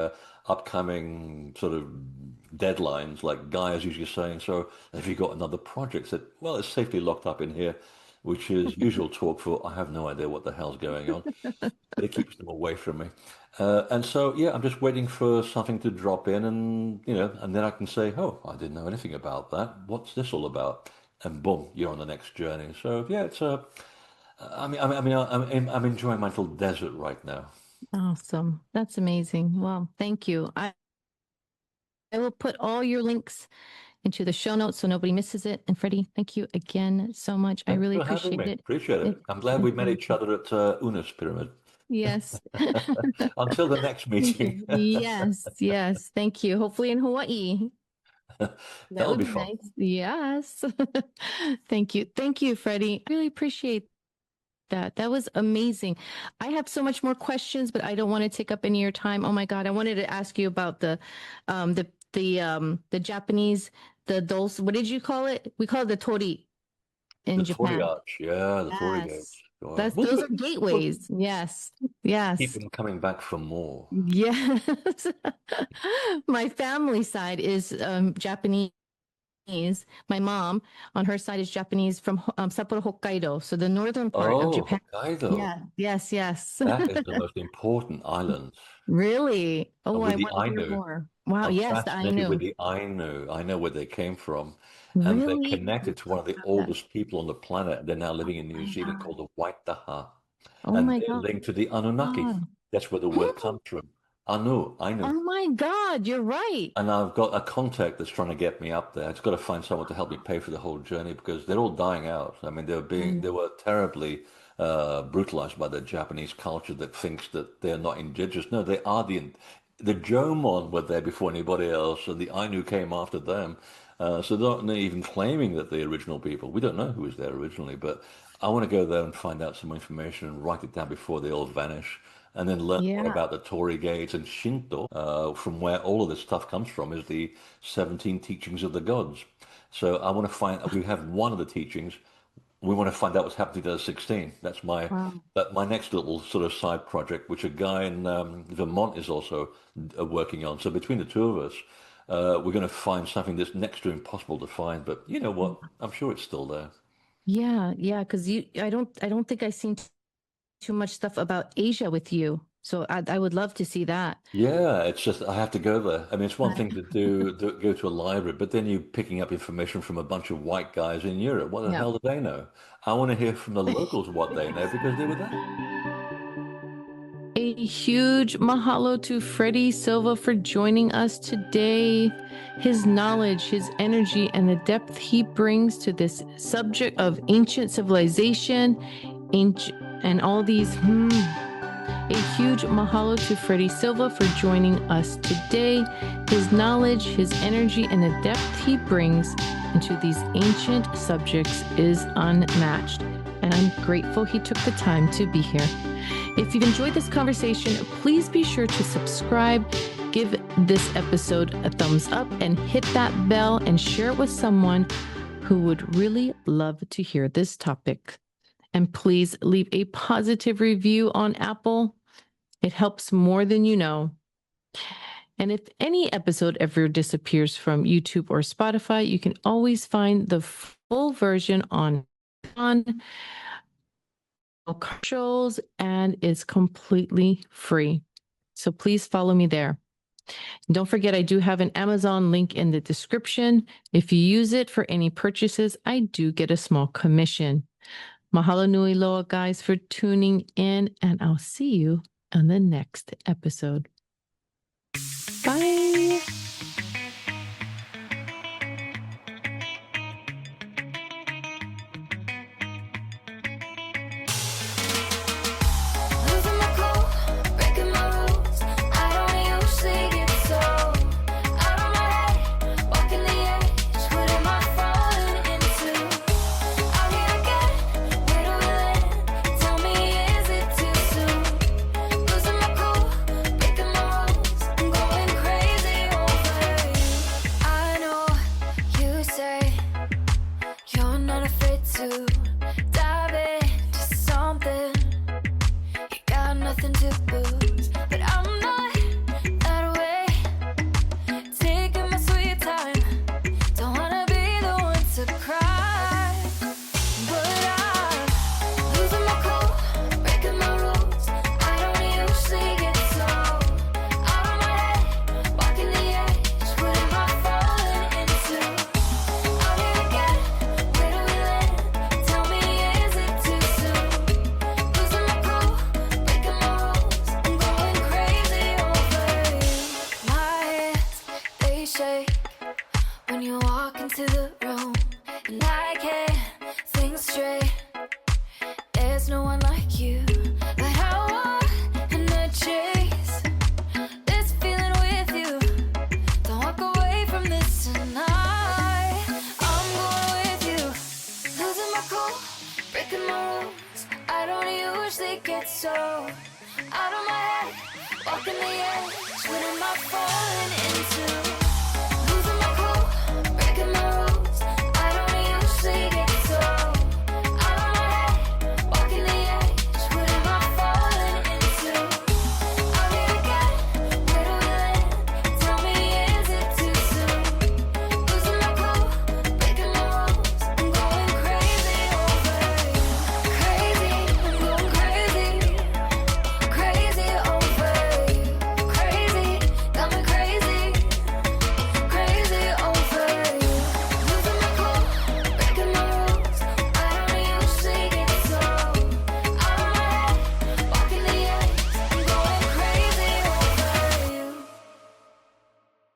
A: upcoming sort of deadlines like Guy is usually saying. So have you got another project that, well, it's safely locked up in here, which is usual talk for I have no idea what the hell's going on. It keeps them away from me. And so, yeah, I'm just waiting for something to drop in, and and then I can say, "Oh, I didn't know anything about that. What's this all about?" And boom, you're on the next journey. So, yeah, it's I'm enjoying my little desert right now.
B: Awesome. That's amazing. Well, thank you. I will put all your links into the show notes so nobody misses it. And Freddie, thank you again so much. I
A: Thanks
B: really
A: for having
B: appreciate
A: me.
B: it.
A: Appreciate it. I'm glad we met each other at Una's pyramid.
B: Yes.
A: Until the next
B: Thank
A: meeting.
B: you. Yes, yes. Thank you. Hopefully in Hawaii. That
A: That'll
B: would
A: be
B: be
A: fun.
B: nice. Yes. Thank you. Thank you, Freddie. Really appreciate that. That was amazing. I have so much more questions, but I don't want to take up any of your time. Oh my God. I wanted to ask you about the Japanese, the dolls. What did you call it? We call it the tori in
A: The Tory
B: Japan.
A: Arch, yeah, the Tory Gates.
B: Yes.
A: Wow.
B: That's
A: We'll do
B: those
A: it.
B: are
A: We'll
B: gateways. Yes.
A: keep
B: Yes.
A: them coming back for more.
B: Yes. My family side is Japanese. My mom on her side is Japanese from Sapporo, Hokkaido. So the northern part of
A: Oh,
B: Japan.
A: Hokkaido.
B: Yeah. Yes. Yes.
A: That is the most important island.
B: Really? Oh,
A: With
B: I
A: the
B: want to hear
A: Ainu.
B: more. Wow.
A: I'm
B: Yes, I
A: fascinated with
B: know.
A: the Ainu. I know where they came from. And they're
B: Really?
A: connected to one of the
B: Love that.
A: oldest people on the planet. They're now living in
B: Oh
A: New
B: my
A: Zealand
B: God.
A: called the Waitaha.
B: Oh
A: And
B: my
A: they're
B: God.
A: linked to the Anunnaki.
B: God.
A: That's where the word comes from. Anu, Ainu.
B: Oh my God. You're right.
A: And I've got a contact that's trying to get me up there. I've just got to find someone to help me pay for the whole journey because they're all dying out. I mean, they were terribly brutalized by the Japanese culture that thinks that they're not indigenous. No, they are the Jomon were there before anybody else, and the Ainu came after them. So they're not even claiming that the original people. We don't know who was there originally, but I want to go there and find out some information and write it down before they all vanish and then learn more
B: Yeah.
A: about the Torii Gates and Shinto, from where all of this stuff comes from, is the 17 teachings of the gods. So I want to find, we have one of the teachings. We want to find out what's happening to the 16. That's
B: Wow.
A: my next little sort of side project, which a guy in Vermont is also working on. So between the two of us, we're going to find something that's next to impossible to find. But you know what? I'm sure it's still there.
B: Yeah. Yeah. Because I don't think I've seen too much stuff about Asia with you. So I would love to see that.
A: Yeah, it's just I have to go there. I mean, it's one thing to go to a library, but then you're picking up information from a bunch of white guys in Europe. What the
B: Yeah.
A: hell do they know? I want to hear from the locals what they know because they were there.
B: A huge mahalo to Freddy Silva for joining us today. His knowledge, his energy, and the depth he brings to this subject of ancient civilization, and all these. A huge mahalo to Freddy Silva for joining us today. His knowledge, his energy, and the depth he brings into these ancient subjects is unmatched. And I'm grateful he took the time to be here. If you've enjoyed this conversation, please be sure to subscribe, give this episode a thumbs up, and hit that bell and share it with someone who would really love to hear this topic. And please leave a positive review on Apple. It helps more than you know. And if any episode ever disappears from YouTube or Spotify, you can always find the full version on commercials, and it's completely free. So please follow me there. Don't forget, I do have an Amazon link in the description. If you use it for any purchases, I do get a small commission. Mahalo nui loa, guys, for tuning in, and I'll see you on the next episode. Bye.
C: Losing my cool, breaking my rules. I don't usually get so out of my head, walking the edge. What am I falling into? Are we again? Where do we land? Tell me, is it too soon? Losing my cool, breaking my walking the edge, when am I falling